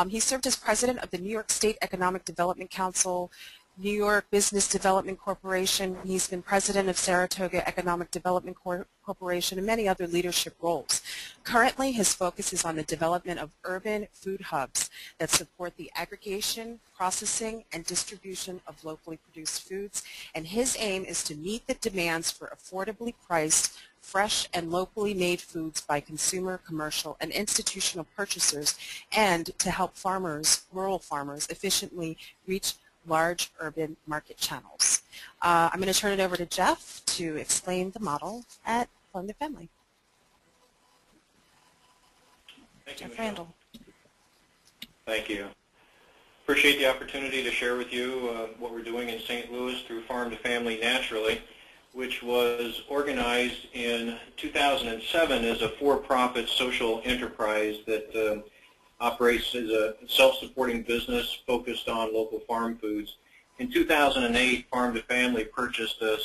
He served as president of the New York State Economic Development Council, New York Business Development Corporation. He's been president of Saratoga Economic Development Corporation and many other leadership roles. Currently, his focus is on the development of urban food hubs that support the aggregation, processing, and distribution of locally produced foods. And his aim is to meet the demands for affordably priced, fresh and locally made foods by consumer, commercial, and institutional purchasers, and to help farmers, rural farmers, efficiently reach large urban market channels. I'm going to turn it over to Jeff to explain the model at Farm to Family. Thank you, Jeff Randall. Thank you. Appreciate the opportunity to share with you what we're doing in St. Louis through Farm to Family Naturally, which was organized in 2007 as a for-profit social enterprise that operates as a self-supporting business focused on local farm foods. In 2008, Farm to Family purchased a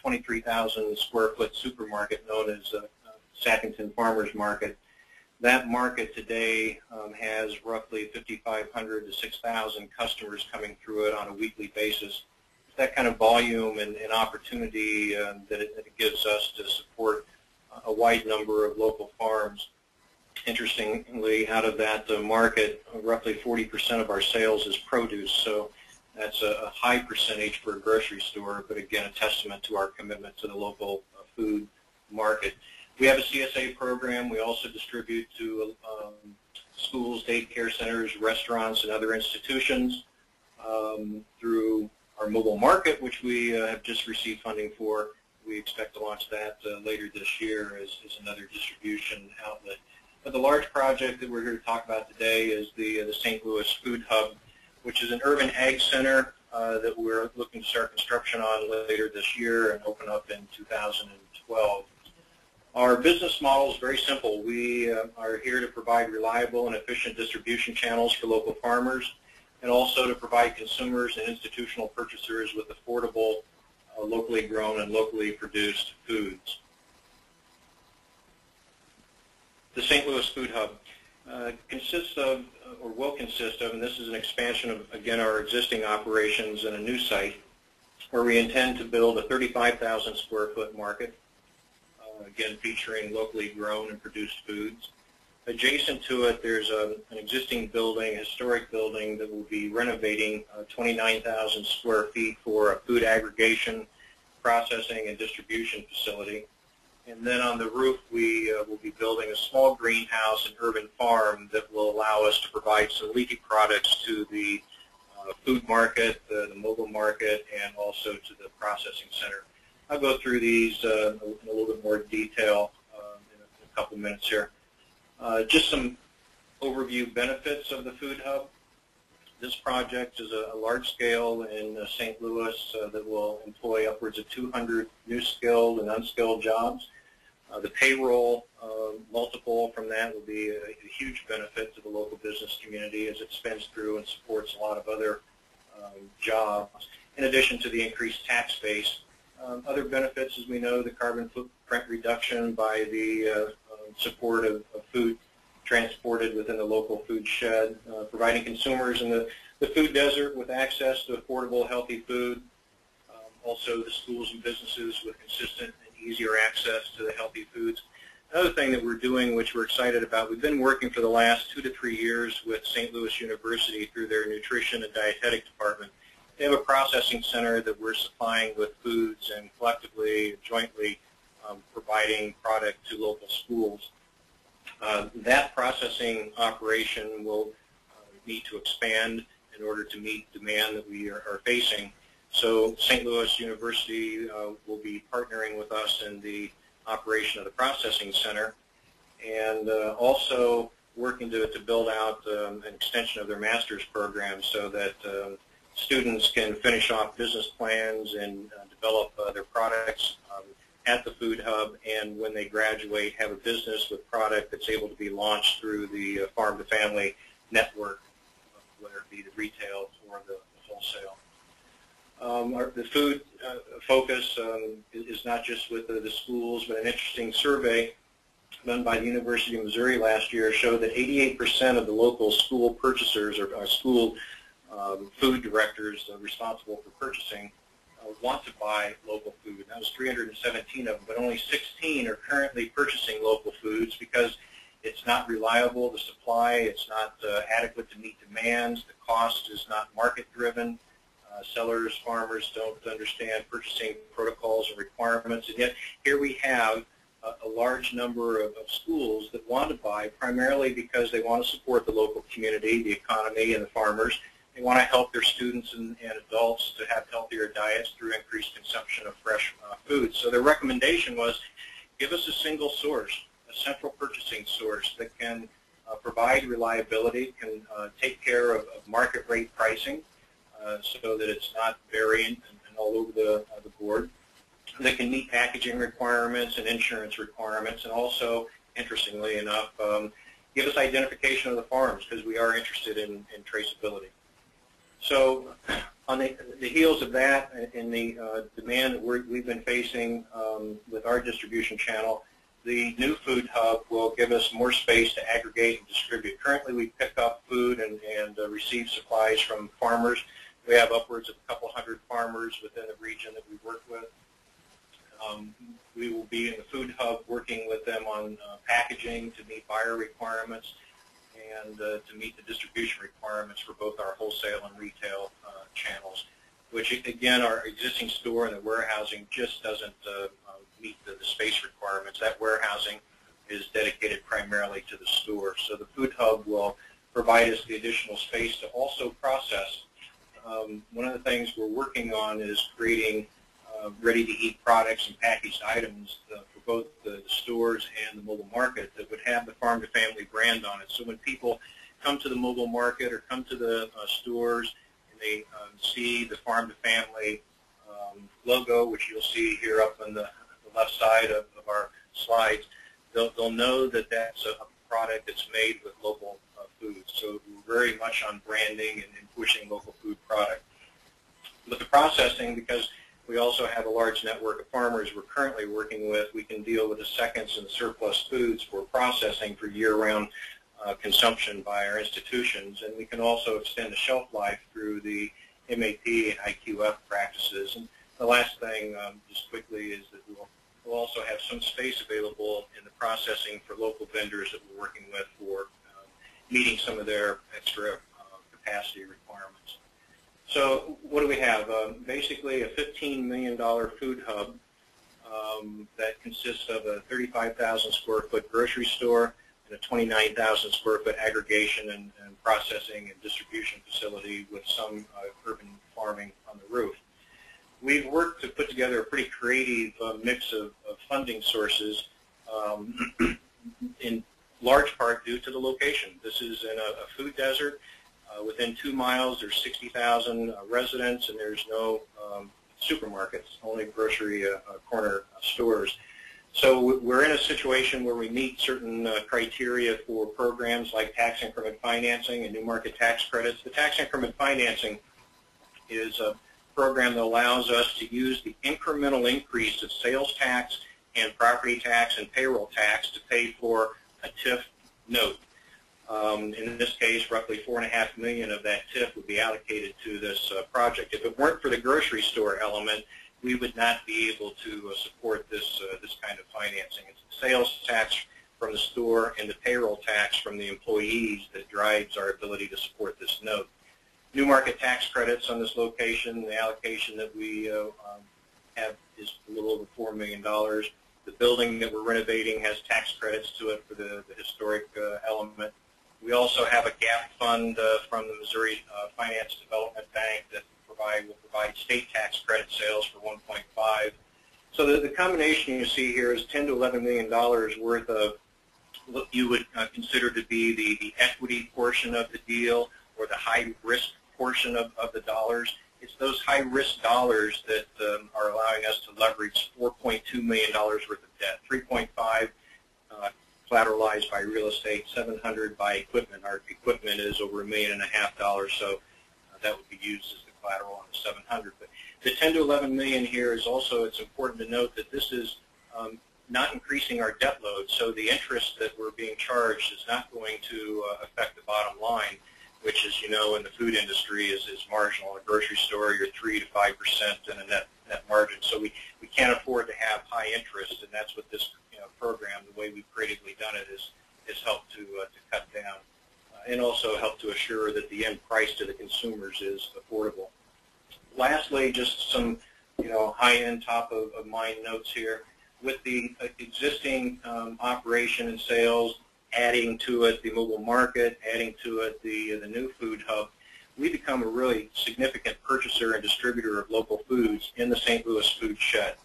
23,000 square foot supermarket known as Sackington Farmers Market. That market today has roughly 5,500 to 6,000 customers coming through it on a weekly basis. That kind of volume and opportunity that it gives us to support a wide number of local farms. Interestingly, out of that market, roughly 40% of our sales is produce, so that's a high percentage for a grocery store, but again, a testament to our commitment to the local food market. We have a CSA program. We also distribute to schools, daycare centers, restaurants, and other institutions through our mobile market, which we have just received funding for. We expect to launch that later this year as another distribution outlet. But the large project that we're here to talk about today is the St. Louis Food Hub, which is an urban ag center that we're looking to start construction on later this year and open up in 2012. Our business model is very simple. We are here to provide reliable and efficient distribution channels for local farmers, and also to provide consumers and institutional purchasers with affordable, locally grown and locally produced foods. The St. Louis Food Hub consists of, or will consist of, and this is an expansion of, again, our existing operations and a new site, where we intend to build a 35,000 square foot market, again featuring locally grown and produced foods. Adjacent to it, there's an existing building, a historic building, that will be renovating 29,000 square feet for a food aggregation, processing, and distribution facility. And then on the roof, we will be building a small greenhouse and urban farm that will allow us to provide some leafy products to the food market, the mobile market, and also to the processing center. I'll go through these in a little bit more detail in a couple minutes here. Just some overview benefits of the Food Hub. This project is a large scale in St. Louis that will employ upwards of 200 new skilled and unskilled jobs. The payroll multiple from that will be a huge benefit to the local business community as it spends through and supports a lot of other jobs, in addition to the increased tax base. Other benefits, as we know, the carbon footprint reduction by the support of food transported within the local food shed, providing consumers in the food desert with access to affordable, healthy food. Also, the schools and businesses with consistent and easier access to the healthy foods. Another thing that we're doing, which we're excited about, we've been working for the last 2 to 3 years with St. Louis University through their nutrition and dietetic department. They have a processing center that we're supplying with foods and collectively, jointly providing product to local schools. That processing operation will need to expand in order to meet demand that we are facing. So St. Louis University will be partnering with us in the operation of the processing center, and also working to build out an extension of their master's program so that students can finish off business plans and develop their products at the Food Hub, and when they graduate, have a business with product that's able to be launched through the Farm to Family network, whether it be the retail or the wholesale. The food focus is not just with the schools, but an interesting survey done by the University of Missouri last year showed that 88% of the local school purchasers or school food directors responsible for purchasing want to buy local food. That was 317 of them, but only 16 are currently purchasing local foods because it's not reliable, the supply, it's not adequate to meet demands, the cost is not market-driven. Sellers, farmers don't understand purchasing protocols and requirements, and yet here we have a large number of schools that want to buy primarily because they want to support the local community, the economy, and the farmers. They want to help their students and adults to have healthier diets through increased consumption of fresh foods. So their recommendation was, give us a single source, a central purchasing source that can provide reliability, can take care of market rate pricing so that it's not variant and all over the board. They can meet packaging requirements and insurance requirements, and also, interestingly enough, give us identification of the farms, because we are interested in traceability. So on the heels of that, in the demand that we've been facing with our distribution channel, the new food hub will give us more space to aggregate and distribute. Currently, we pick up food and receive supplies from farmers. We have upwards of a couple hundred farmers within the region that we work with. We will be in the food hub working with them on packaging to meet buyer requirements and to meet the distribution requirements for both our wholesale and retail channels, which again, our existing store and the warehousing just doesn't meet the space requirements. That warehousing is dedicated primarily to the store. So the food hub will provide us the additional space to also process. One of the things we're working on is creating ready-to-eat products and packaged items for both the stores and the mobile market that would have the farm-to-family brand on it. So when people come to the mobile market or come to the stores and they see the farm-to-family logo, which you'll see here up on the left side of our slides, they'll know that that's a product that's made with local food. So we're very much on branding and pushing local food product. But the processing, because we also have a large network of farmers we're currently working with, we can deal with the seconds and the surplus foods for processing for year-round consumption by our institutions. And we can also extend the shelf life through the MAP and IQF practices. And the last thing, just quickly, is that we'll also have some space available in the processing for local vendors that we're working with for meeting some of their extra capacity requirements. So what do we have? Basically a $15 million food hub that consists of a 35,000 square foot grocery store and a 29,000 square foot aggregation and processing and distribution facility with some urban farming on the roof. We've worked to put together a pretty creative mix of funding sources in large part due to the location. This is in a food desert. Within 2 miles, there's 60,000 residents, and there's no supermarkets, only grocery corner stores. So we're in a situation where we meet certain criteria for programs like tax increment financing and new market tax credits. The tax increment financing is a program that allows us to use the incremental increase of sales tax and property tax and payroll tax to pay for a TIF note. In this case, roughly $4.5 million of that TIF would be allocated to this project. If it weren't for the grocery store element, we would not be able to support this kind of financing. It's the sales tax from the store and the payroll tax from the employees that drives our ability to support this note. New market tax credits on this location, the allocation that we have is a little over $4 million. The building that we're renovating has tax credits to it for the historic element. We also have a gap fund from the Missouri Finance Development Bank that will provide state tax credit sales for 1.5. So the combination you see here is $10 to $11 million worth of what you would consider to be the equity portion of the deal or the high risk portion of the dollars. It's those high risk dollars that are allowing us to leverage $4.2 million worth of debt, 3.5 collateralized by real estate, 700 by equipment. Our equipment is over $1.5 million, so that would be used as the collateral on the 700. But the 10 to 11 million here is also, it's important to note that this is not increasing our debt load, so the interest that we're being charged is not going to affect the bottom line, which, as you know, in the food industry is marginal. In a grocery store, you're 3 to 5% in a net margin. So we can't afford to have high interest, and that's what this program, the way we've creatively done it, is helped to cut down and also help to assure that the end price to the consumers is affordable. Lastly, just some high-end, top-of-mind notes here. With the existing operation and sales, adding to it the mobile market, adding to it the new food hub, we become a really significant purchaser and distributor of local foods in the St. Louis food shed.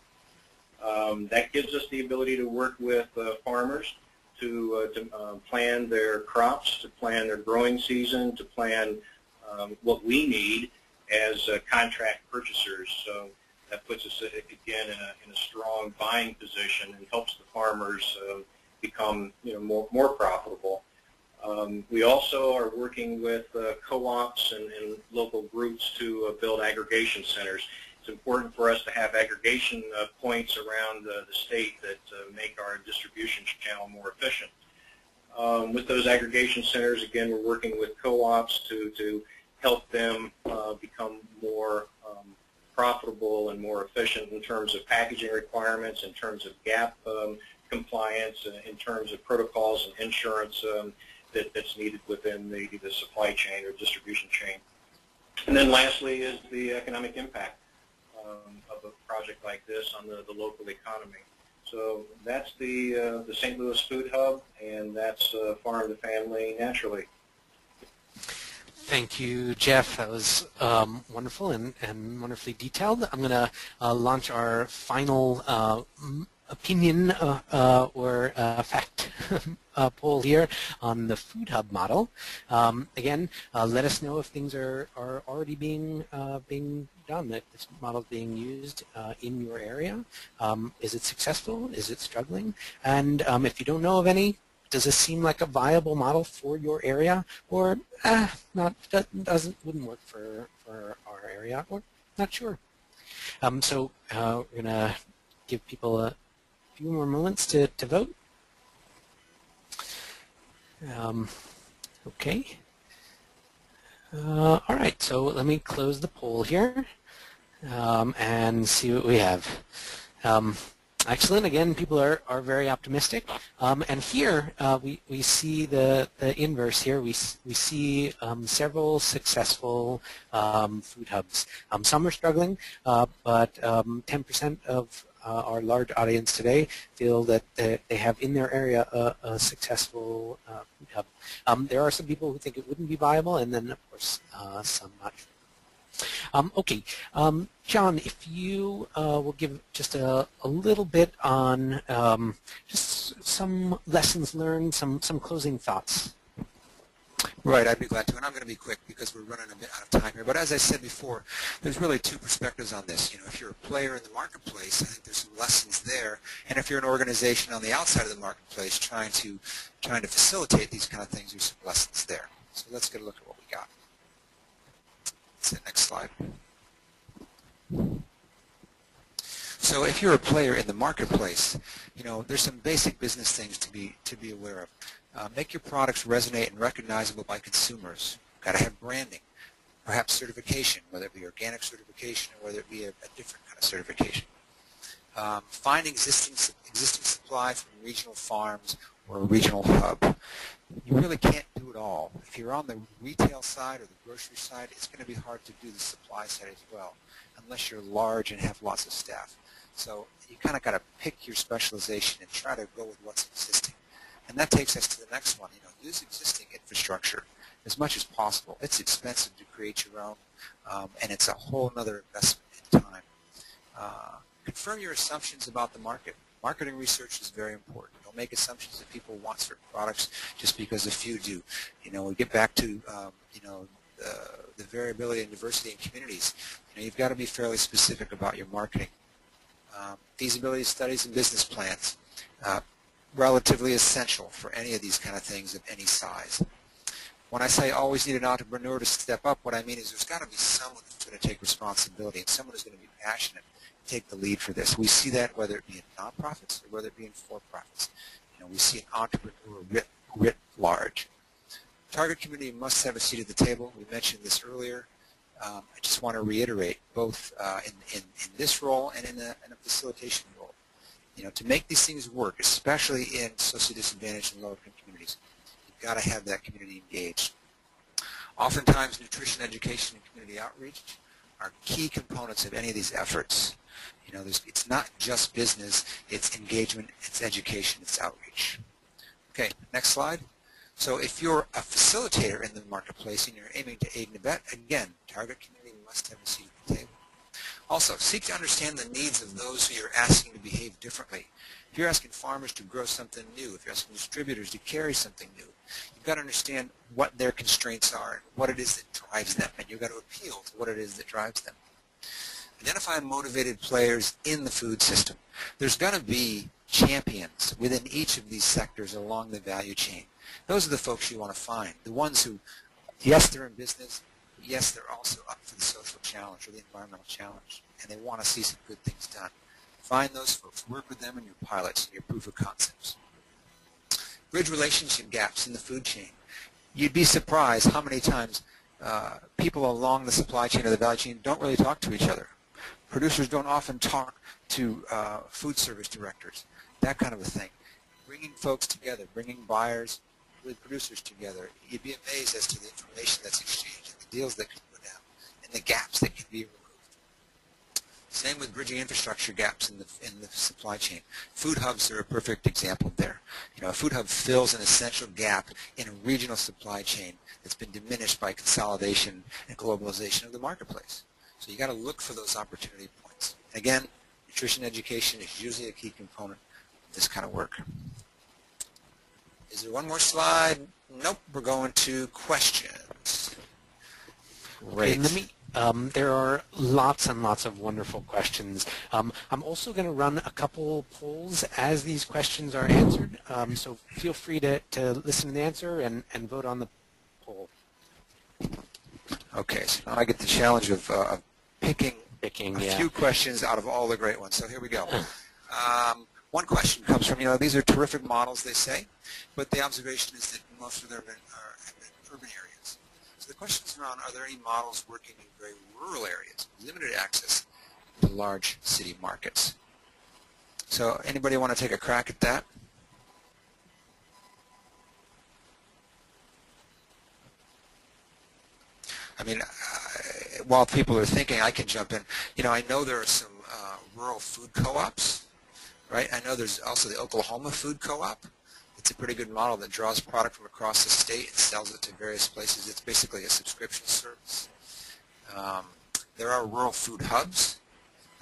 That gives us the ability to work with farmers to plan their crops, to plan their growing season, to plan what we need as contract purchasers. So that puts us, again, in a strong buying position and helps the farmers become more profitable. We also are working with co-ops and local groups to build aggregation centers. It's important for us to have aggregation points around the state that make our distribution channel more efficient. With those aggregation centers, again, we're working with co-ops to help them become more profitable and more efficient in terms of packaging requirements, in terms of GAP compliance, in terms of protocols and insurance that's needed within the supply chain or distribution chain. And then lastly is the economic impact of a project like this on the local economy. So that's the St. Louis Food Hub, and that's Farm to Family Naturally. Thank you, Jeff. That was wonderful and wonderfully detailed. I'm going to launch our final opinion or fact poll here on the Food Hub model. Again, let us know if things are already being done, if this model is being used in your area. Is it successful? Is it struggling? And if you don't know of any, does this seem like a viable model for your area, or wouldn't work for our area, or not sure? So we're going to give people a few more moments to vote. Okay. All right, so let me close the poll here and see what we have. Excellent. Again, people are very optimistic. And here we see the inverse here. We see several successful food hubs. Some are struggling, but 10% of our large audience today feel that they have in their area a successful food hub. There are some people who think it wouldn't be viable, and then, of course, some not. Okay, John, if you will give just a little bit on just some lessons learned, some closing thoughts. Right, I'd be glad to, and I'm going to be quick because we're running a bit out of time here. But as I said before, there's really two perspectives on this. If you're a player in the marketplace, I think there's some lessons there. And if you're an organization on the outside of the marketplace trying to facilitate these kind of things, there's some lessons there. So let's get a look at what we got. That's it. Next slide. So if you're a player in the marketplace, there's some basic business things to be aware of. Make your products resonate and recognizable by consumers. Got to have branding, perhaps certification, whether it be organic certification or whether it be a different kind of certification. Find existing supply from regional farms or a regional hub. You really can't do it all. If you're on the retail side or the grocery side, it's going to be hard to do the supply side as well, unless you're large and have lots of staff. So you kind of got to pick your specialization and try to go with what's existing. And that takes us to the next one. Use existing infrastructure as much as possible. It's expensive to create your own, and it's a whole other investment in time. Confirm your assumptions about the market. Marketing research is very important. Don't make assumptions that people want certain products just because a few do. We get back to the variability and diversity in communities. You've got to be fairly specific about your marketing. Feasibility studies and business plans. Relatively essential for any of these kind of things of any size. When I say always need an entrepreneur to step up, what I mean is there's got to be someone who's going to take responsibility and someone who's going to be passionate and take the lead for this. We see that whether it be in nonprofits or whether it be in for-profits. We see an entrepreneur writ large. Target community must have a seat at the table. We mentioned this earlier. I just want to reiterate both in this role and in a facilitation role. To make these things work, especially in socially disadvantaged and low-income communities, you've got to have that community engaged. Oftentimes, nutrition education and community outreach are key components of any of these efforts. It's not just business, it's engagement, it's education, it's outreach. Okay, next slide. So if you're a facilitator in the marketplace and you're aiming to aid and abet, again, target community must have a seat at the table. Also, seek to understand the needs of those who you're asking to behave differently. If you're asking farmers to grow something new, if you're asking distributors to carry something new, you've got to understand what their constraints are and what it is that drives them, and you've got to appeal to what it is that drives them. Identify motivated players in the food system. There's going to be champions within each of these sectors along the value chain. Those are the folks you want to find, the ones who, yes, they're in business, but yes, they're also up for the social challenge or the environmental challenge, and they want to see some good things done. Find those folks. Work with them in your pilots and your proof of concepts. Bridge relationship gaps in the food chain. You'd be surprised how many times people along the supply chain or the value chain don't really talk to each other. Producers don't often talk to food service directors, that kind of a thing. Bringing folks together, bringing buyers with producers together, you'd be amazed as to the information that's exchanged and the deals that can go down and the gaps that can be removed. Same with bridging infrastructure gaps in the supply chain. Food hubs are a perfect example there. You know, a food hub fills an essential gap in a regional supply chain that's been diminished by consolidation and globalization of the marketplace. So you got to look for those opportunity points. Again, nutrition education is usually a key component of this kind of work. Is there one more slide? Nope. We're going to questions. Great. Okay, there are lots and lots of wonderful questions. I'm also going to run a couple polls as these questions are answered, so feel free to listen to the answer and vote on the poll. Okay, so now I get the challenge of picking a yeah. few questions out of all the great ones. So here we go. One question comes from, these are terrific models, they say, but the observation is that most of them are in urban areas. So the question is around, are there any models working in very rural areas, limited access to large city markets? So anybody want to take a crack at that? I mean, while people are thinking, I can jump in. I know there are some rural food co-ops, right? I know there's also the Oklahoma Food Co-op. It's a pretty good model that draws product from across the state and sells it to various places. It's basically a subscription service. There are rural food hubs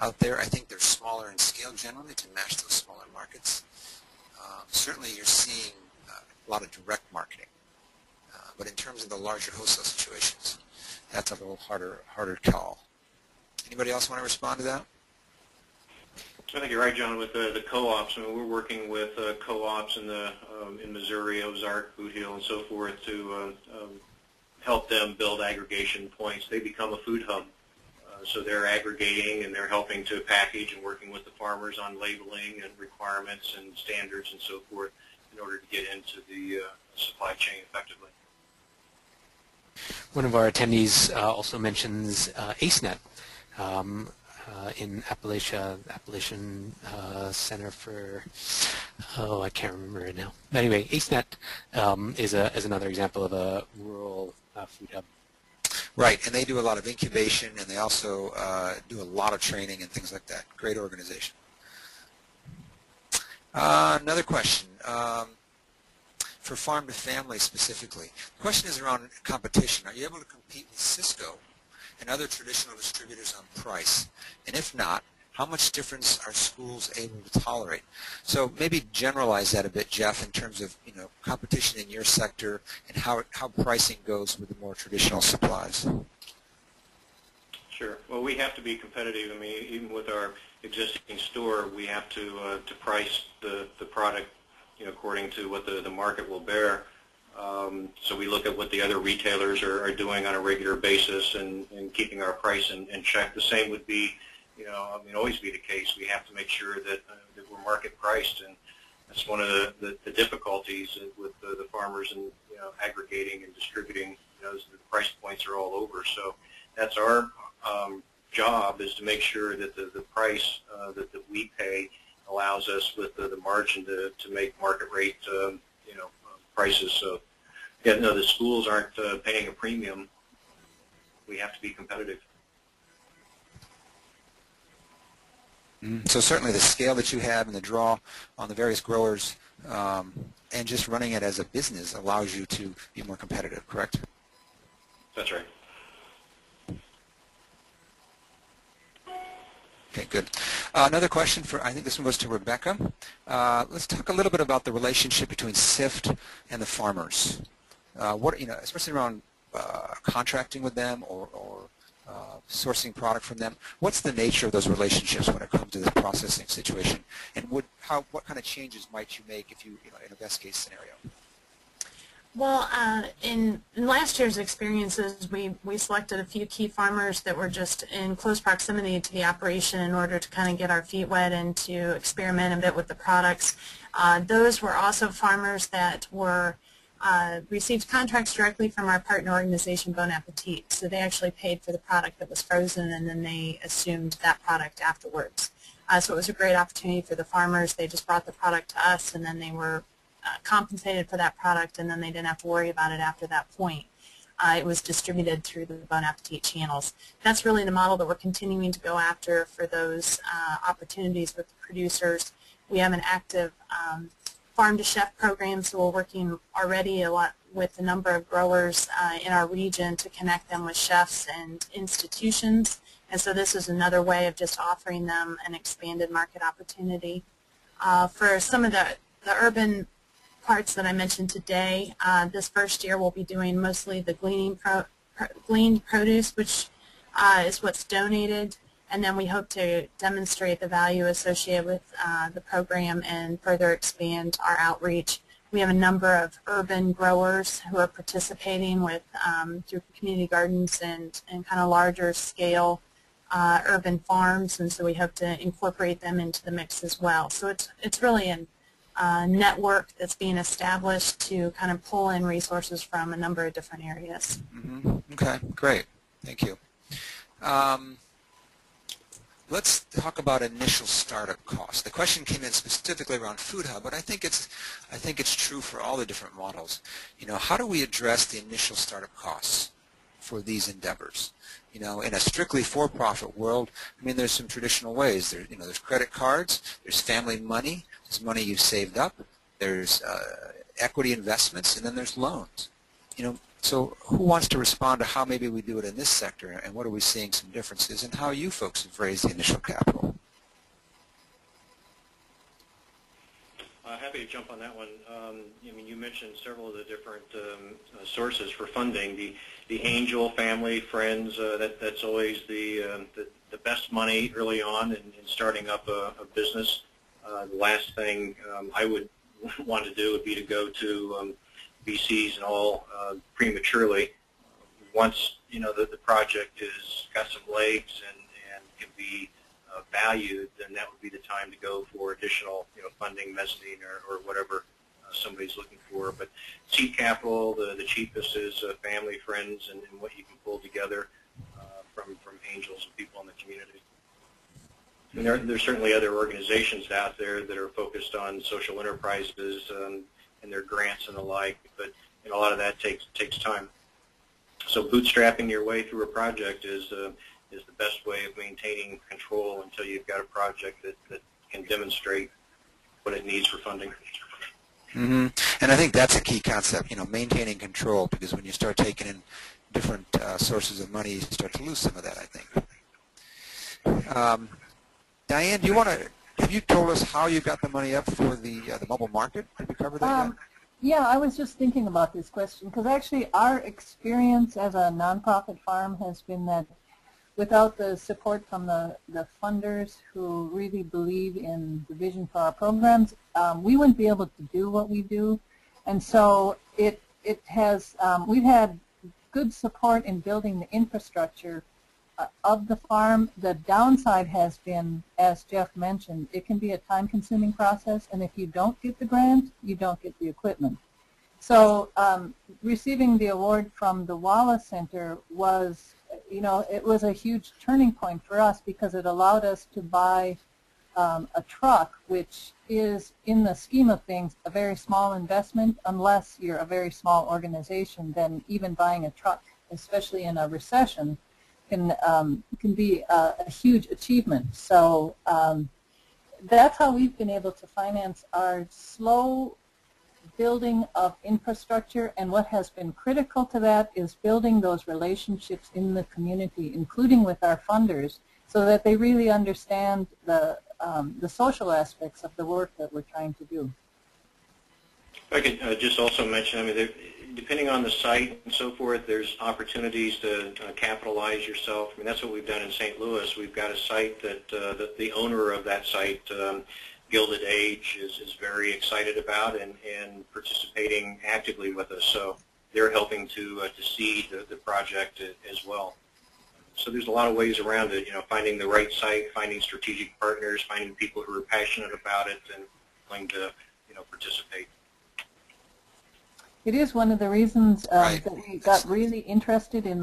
out there. I think they're smaller in scale generally to match those smaller markets. Certainly you're seeing a lot of direct marketing. But in terms of the larger wholesale situations, that's a little harder call. Anybody else want to respond to that? I think you're right, John, with the co-ops. I mean, we're working with co-ops in Missouri, Ozark, Boot Hill, and so forth to help them build aggregation points. They become a food hub. So they're aggregating and they're helping to package and working with the farmers on labeling and requirements and standards and so forth in order to get into the supply chain effectively. One of our attendees also mentions AceNet. In Appalachian Center for, I can't remember it now. But anyway, AceNet is another example of a rural food hub. Right, and they do a lot of incubation, and they also do a lot of training and things like that. Great organization. Another question. For farm to family specifically, the question is around competition. Are you able to compete with Cisco and other traditional distributors on price? And if not, how much difference are schools able to tolerate? So maybe generalize that a bit, Jeff, in terms of competition in your sector and how pricing goes with the more traditional supplies. Sure. Well, we have to be competitive. I mean, even with our existing store, we have to price the product according to what the market will bear. So we look at what the other retailers are doing on a regular basis and keeping our price in check. The same would be, always be the case. We have to make sure that we're market priced, and that's one of the difficulties with the farmers and aggregating and distributing. The price points are all over. So that's our job, is to make sure that the price that we pay allows us with the margin to make market rate prices. So yeah, no, the schools aren't paying a premium. We have to be competitive. So certainly the scale that you have and the draw on the various growers and just running it as a business allows you to be more competitive, correct? That's right. Okay, good. Another question for, I think this one goes to Rebecca. Let's talk a little bit about the relationship between CIFT and the farmers. What, especially around contracting with them or sourcing product from them. What's the nature of those relationships when it comes to this processing situation, and what kind of changes might you make if you, in a best case scenario? Well, in last year's experiences, we selected a few key farmers that were just in close proximity to the operation in order to kind of get our feet wet and to experiment a bit with the products. Those were also farmers that were received contracts directly from our partner organization, Bon Appetit. So they actually paid for the product that was frozen, and then they assumed that product afterwards. So it was a great opportunity for the farmers. They just brought the product to us, and then they were compensated for that product, and then they didn't have to worry about it after that point. It was distributed through the Bon Appetit channels. That's really the model that we're continuing to go after for those opportunities with the producers. We have an active farm-to-chef program, so we're working already a lot with a number of growers in our region to connect them with chefs and institutions. And so this is another way of just offering them an expanded market opportunity. For some of the urban parts that I mentioned today, this first year we'll be doing mostly the gleaned produce, which is what's donated, and then we hope to demonstrate the value associated with the program and further expand our outreach. We have a number of urban growers who are participating with through community gardens and kind of larger scale urban farms, and so we hope to incorporate them into the mix as well. So it's really an network that's being established to kind of pull in resources from a number of different areas. Mm-hmm. Okay, great. Thank you. Let's talk about initial startup costs. The question came in specifically around Food Hub, but I think it's true for all the different models. How do we address the initial startup costs for these endeavors? In a strictly for-profit world, there's some traditional ways. There's credit cards, there's family money, there's money you've saved up, there's equity investments, and then there's loans. So who wants to respond to how maybe we do it in this sector, and what are we seeing some differences, and how you folks have raised the initial capital? Happy to jump on that one. You mentioned several of the different sources for funding. The angel, family, friends, that's always the best money early on in starting up a business. The last thing I would want to do would be to go to VCs and all prematurely. Once the project has got some legs and can be valued, then that would be the time to go for additional funding, mezzanine, or whatever somebody's looking for. But seed capital, the cheapest is family, friends, and what you can pull together from angels and people in the community. And there's certainly other organizations out there that are focused on social enterprises and their grants and the like, but a lot of that takes time. So bootstrapping your way through a project is the best way of maintaining control until you've got a project that can demonstrate what it needs for funding. Mm-hmm. And I think that's a key concept, maintaining control, because when you start taking in different sources of money, you start to lose some of that, I think. Diane, have you told us how you got the money up for the mobile market? Did we cover that yet? Yeah, I was just thinking about this question, because actually our experience as a nonprofit farm has been that without the support from the funders who really believe in the vision for our programs, we wouldn't be able to do what we do. And so we've had good support in building the infrastructure of the farm. The downside has been, as Jeff mentioned, it can be a time-consuming process, and if you don't get the grant, you don't get the equipment. So receiving the award from the Wallace Center was, it was a huge turning point for us, because it allowed us to buy a truck, which is, in the scheme of things, a very small investment. Unless you're a very small organization, then even buying a truck, especially in a recession, can be a huge achievement. So that's how we've been able to finance our slow building of infrastructure, and what has been critical to that is building those relationships in the community, including with our funders, so that they really understand the social aspects of the work that we're trying to do. If I could just also mention, I mean, depending on the site and so forth, there's opportunities to capitalize yourself. I mean, that's what we've done in St. Louis. We've got a site that the owner of that site, Gilded Age, is very excited about and participating actively with us. So they're helping to seed the project as well. So there's a lot of ways around it, you know, finding the right site, finding strategic partners, finding people who are passionate about it and willing to, you know, participate. It is one of the reasons Right. that we got really interested in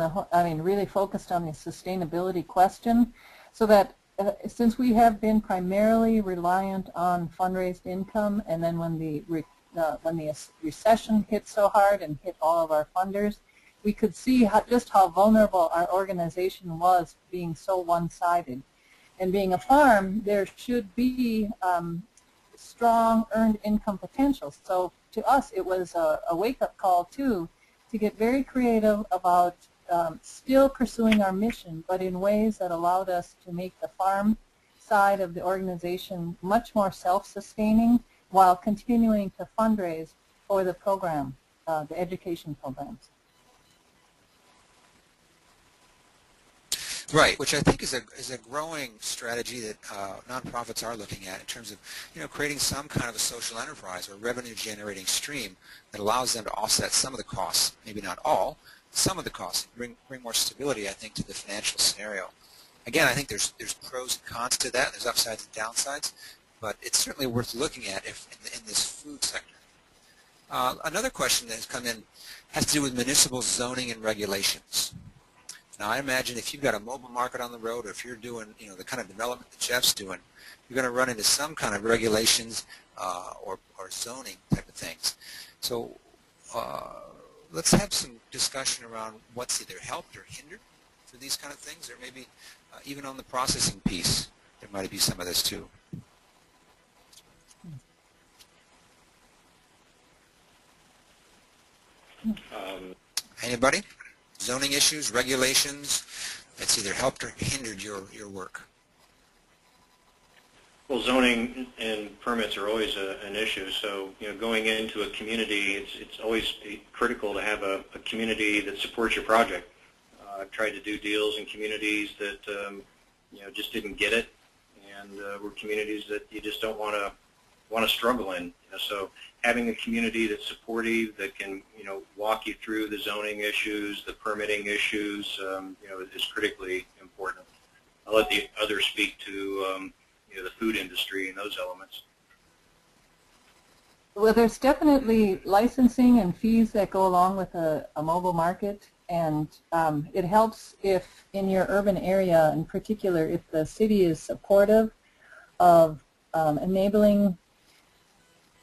really focused on the sustainability question, so that since we have been primarily reliant on fundraised income, and then when the recession hit so hard and hit all of our funders, we could see just how vulnerable our organization was, being so one-sided. And being a farm, there should be strong earned income potential. So to us, it was a wake-up call, too, to get very creative about still pursuing our mission, but in ways that allowed us to make the farm side of the organization much more self-sustaining while continuing to fundraise for the program, the education programs. Right, which I think is a growing strategy that nonprofits are looking at in terms of, you know, creating some kind of a social enterprise or revenue-generating stream that allows them to offset some of the costs, maybe not all, some of the costs, bring more stability, I think, to the financial scenario. Again, I think there's pros and cons to that. There's upsides and downsides, but it's certainly worth looking at in this food sector. Another question that has come in has to do with municipal zoning and regulations. Now, I imagine if you've got a mobile market on the road, or if you're doing, you know, the kind of development that Jeff's doing, you're going to run into some kind of regulations or zoning type of things. So let's have some discussion around what's either helped or hindered for these kind of things, or maybe even on the processing piece, there might be some of this too. Anybody? Zoning issues, regulations, that's either helped or hindered your work? Well, zoning and permits are always an issue. So, you know, going into a community, it's always critical to have a community that supports your project. I've tried to do deals in communities that, you know, just didn't get it, and were communities that you just don't want to struggle in. You know, so having a community that's supportive, that can, you know, walk you through the zoning issues, the permitting issues, you know, is critically important. I'll let the others speak to you know, the food industry and those elements. Well, there's definitely licensing and fees that go along with a mobile market, and it helps if in your urban area, in particular, if the city is supportive of enabling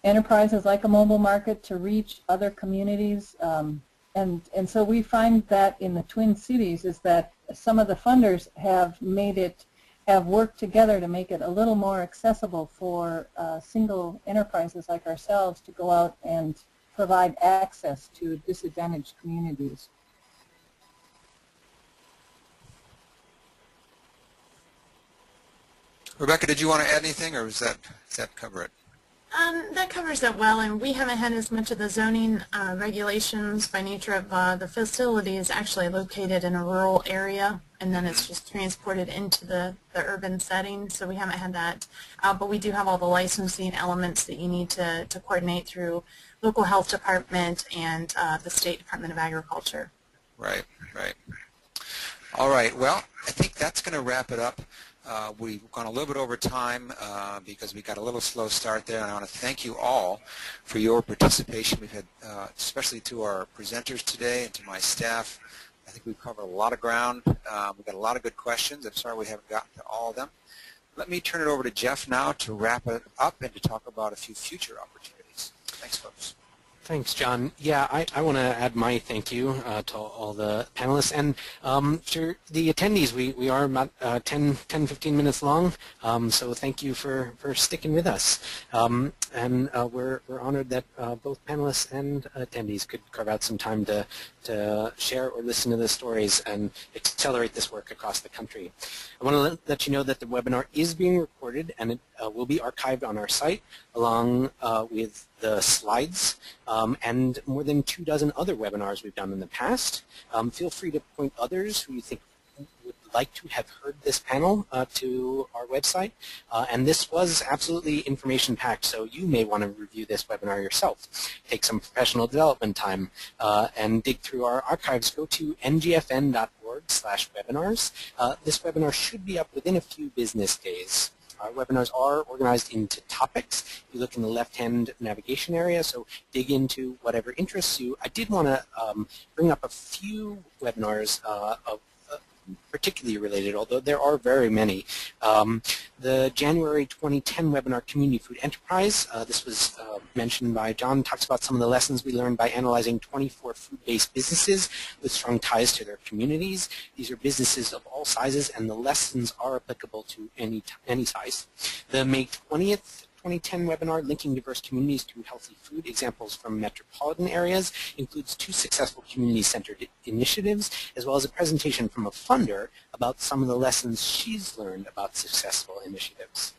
enterprises like a mobile market to reach other communities. And so we find that in the Twin Cities is that some of the funders have worked together to make it a little more accessible for single enterprises like ourselves to go out and provide access to disadvantaged communities. Rebecca, did you want to add anything, or does that cover it? That covers it well, and we haven't had as much of the zoning regulations by nature of the facility is actually located in a rural area, and then it's just transported into the urban setting, so we haven't had that. But we do have all the licensing elements that you need to coordinate through local health department and the State Department of Agriculture. Right, right. All right, well, I think that's going to wrap it up. We've gone a little bit over time because we got a little slow start there, and I want to thank you all for your participation. We've had, especially to our presenters today and to my staff, I think we've covered a lot of ground. We've got a lot of good questions. I'm sorry we haven't gotten to all of them. Let me turn it over to Jeff now to wrap it up and to talk about a few future opportunities. Thanks, folks. Thanks, John. Yeah, I want to add my thank you to all the panelists. And to the attendees, we are about 10-15 minutes long, so thank you for sticking with us. And we're honored that both panelists and attendees could carve out some time to share or listen to the stories and accelerate this work across the country. I want to let you know that the webinar is being recorded and it will be archived on our site along with the slides and more than 24 other webinars we've done in the past. Feel free to point others who you think would like to have heard this panel to our website. And this was absolutely information-packed, so you may want to review this webinar yourself. Take some professional development time and dig through our archives. Go to ngfn.org/webinars. This webinar should be up within a few business days. Our webinars are organized into topics. You look in the left-hand navigation area, so dig into whatever interests you. I did want to bring up a few webinars of particularly related, although there are very many. The January 2010 webinar, Community Food Enterprise, this was mentioned by John, talks about some of the lessons we learned by analyzing 24 food-based businesses with strong ties to their communities. These are businesses of all sizes, and the lessons are applicable to any size. The May 20th 2010 webinar, Linking Diverse Communities to Healthy Food, Examples from Metropolitan Areas, includes 2 successful community-centered initiatives, as well as a presentation from a funder about some of the lessons she's learned about successful initiatives.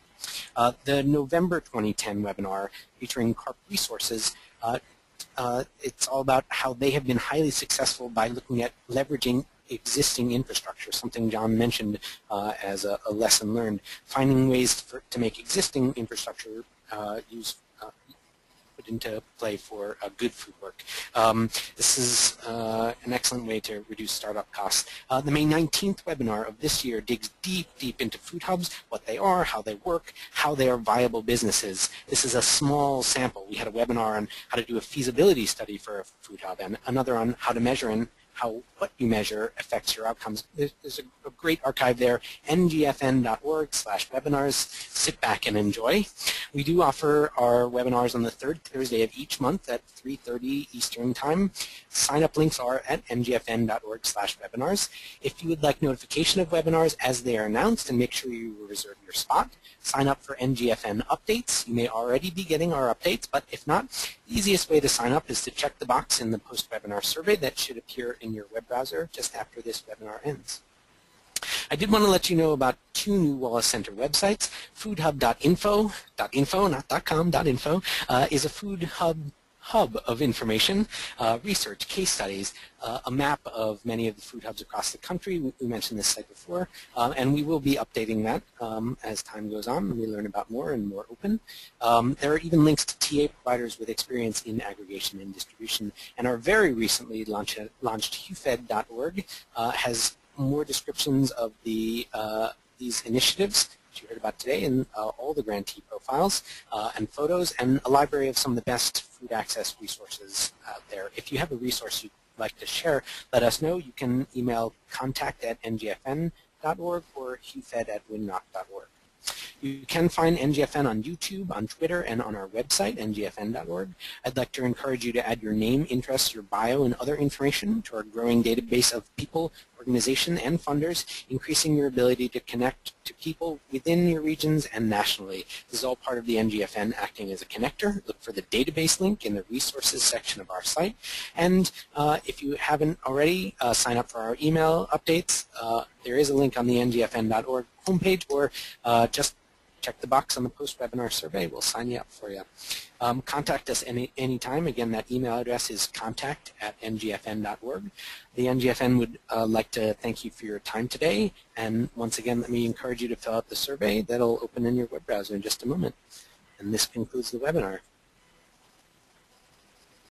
The November 2010 webinar, featuring CARP Resources, it's all about how they have been highly successful by looking at leveraging existing infrastructure, something John mentioned as a lesson learned, finding ways to make existing infrastructure put into play for good food work. This is an excellent way to reduce startup costs. The May 19th webinar of this year digs deep into food hubs, what they are, how they work, how they are viable businesses. This is a small sample. We had a webinar on how to do a feasibility study for a food hub and another on how to measure and how what you measure affects your outcomes. There's a great archive there, ngfn.org/webinars. Sit back and enjoy. We do offer our webinars on the 3rd Thursday of each month at 3:30 Eastern Time. Sign-up links are at ngfn.org/webinars. If you would like notification of webinars as they are announced, and make sure you reserve your spot, sign up for NGFN updates. You may already be getting our updates, but if not, the easiest way to sign up is to check the box in the post-webinar survey that should appear in your web browser just after this webinar ends. I did want to let you know about 2 new Wallace Center websites. Foodhub.info, not .com, .info, is a food hub of information, research, case studies, a map of many of the food hubs across the country. We mentioned this site before, and we will be updating that as time goes on and we learn about more and more open. There are even links to TA providers with experience in aggregation and distribution, and our very recently launched HUFED.org has more descriptions of these initiatives you heard about today, and all the grantee profiles and photos, and a library of some of the best food access resources out there. If you have a resource you'd like to share, let us know. You can email contact@ngfn.org or hufed@winrock.org. You can find NGFN on YouTube, on Twitter, and on our website, ngfn.org. I'd like to encourage you to add your name, interests, your bio, and other information to our growing database of people, organizations, and funders, increasing your ability to connect to people within your regions and nationally. This is all part of the NGFN acting as a connector. Look for the database link in the resources section of our site. And if you haven't already, sign up for our email updates. There is a link on the ngfn.org homepage, or just check the box on the post-webinar survey. We'll sign you up for you. Contact us anytime. Again, that email address is contact@ngfn.org. The NGFN would like to thank you for your time today. And once again, let me encourage you to fill out the survey. That'll open in your web browser in just a moment. And this concludes the webinar.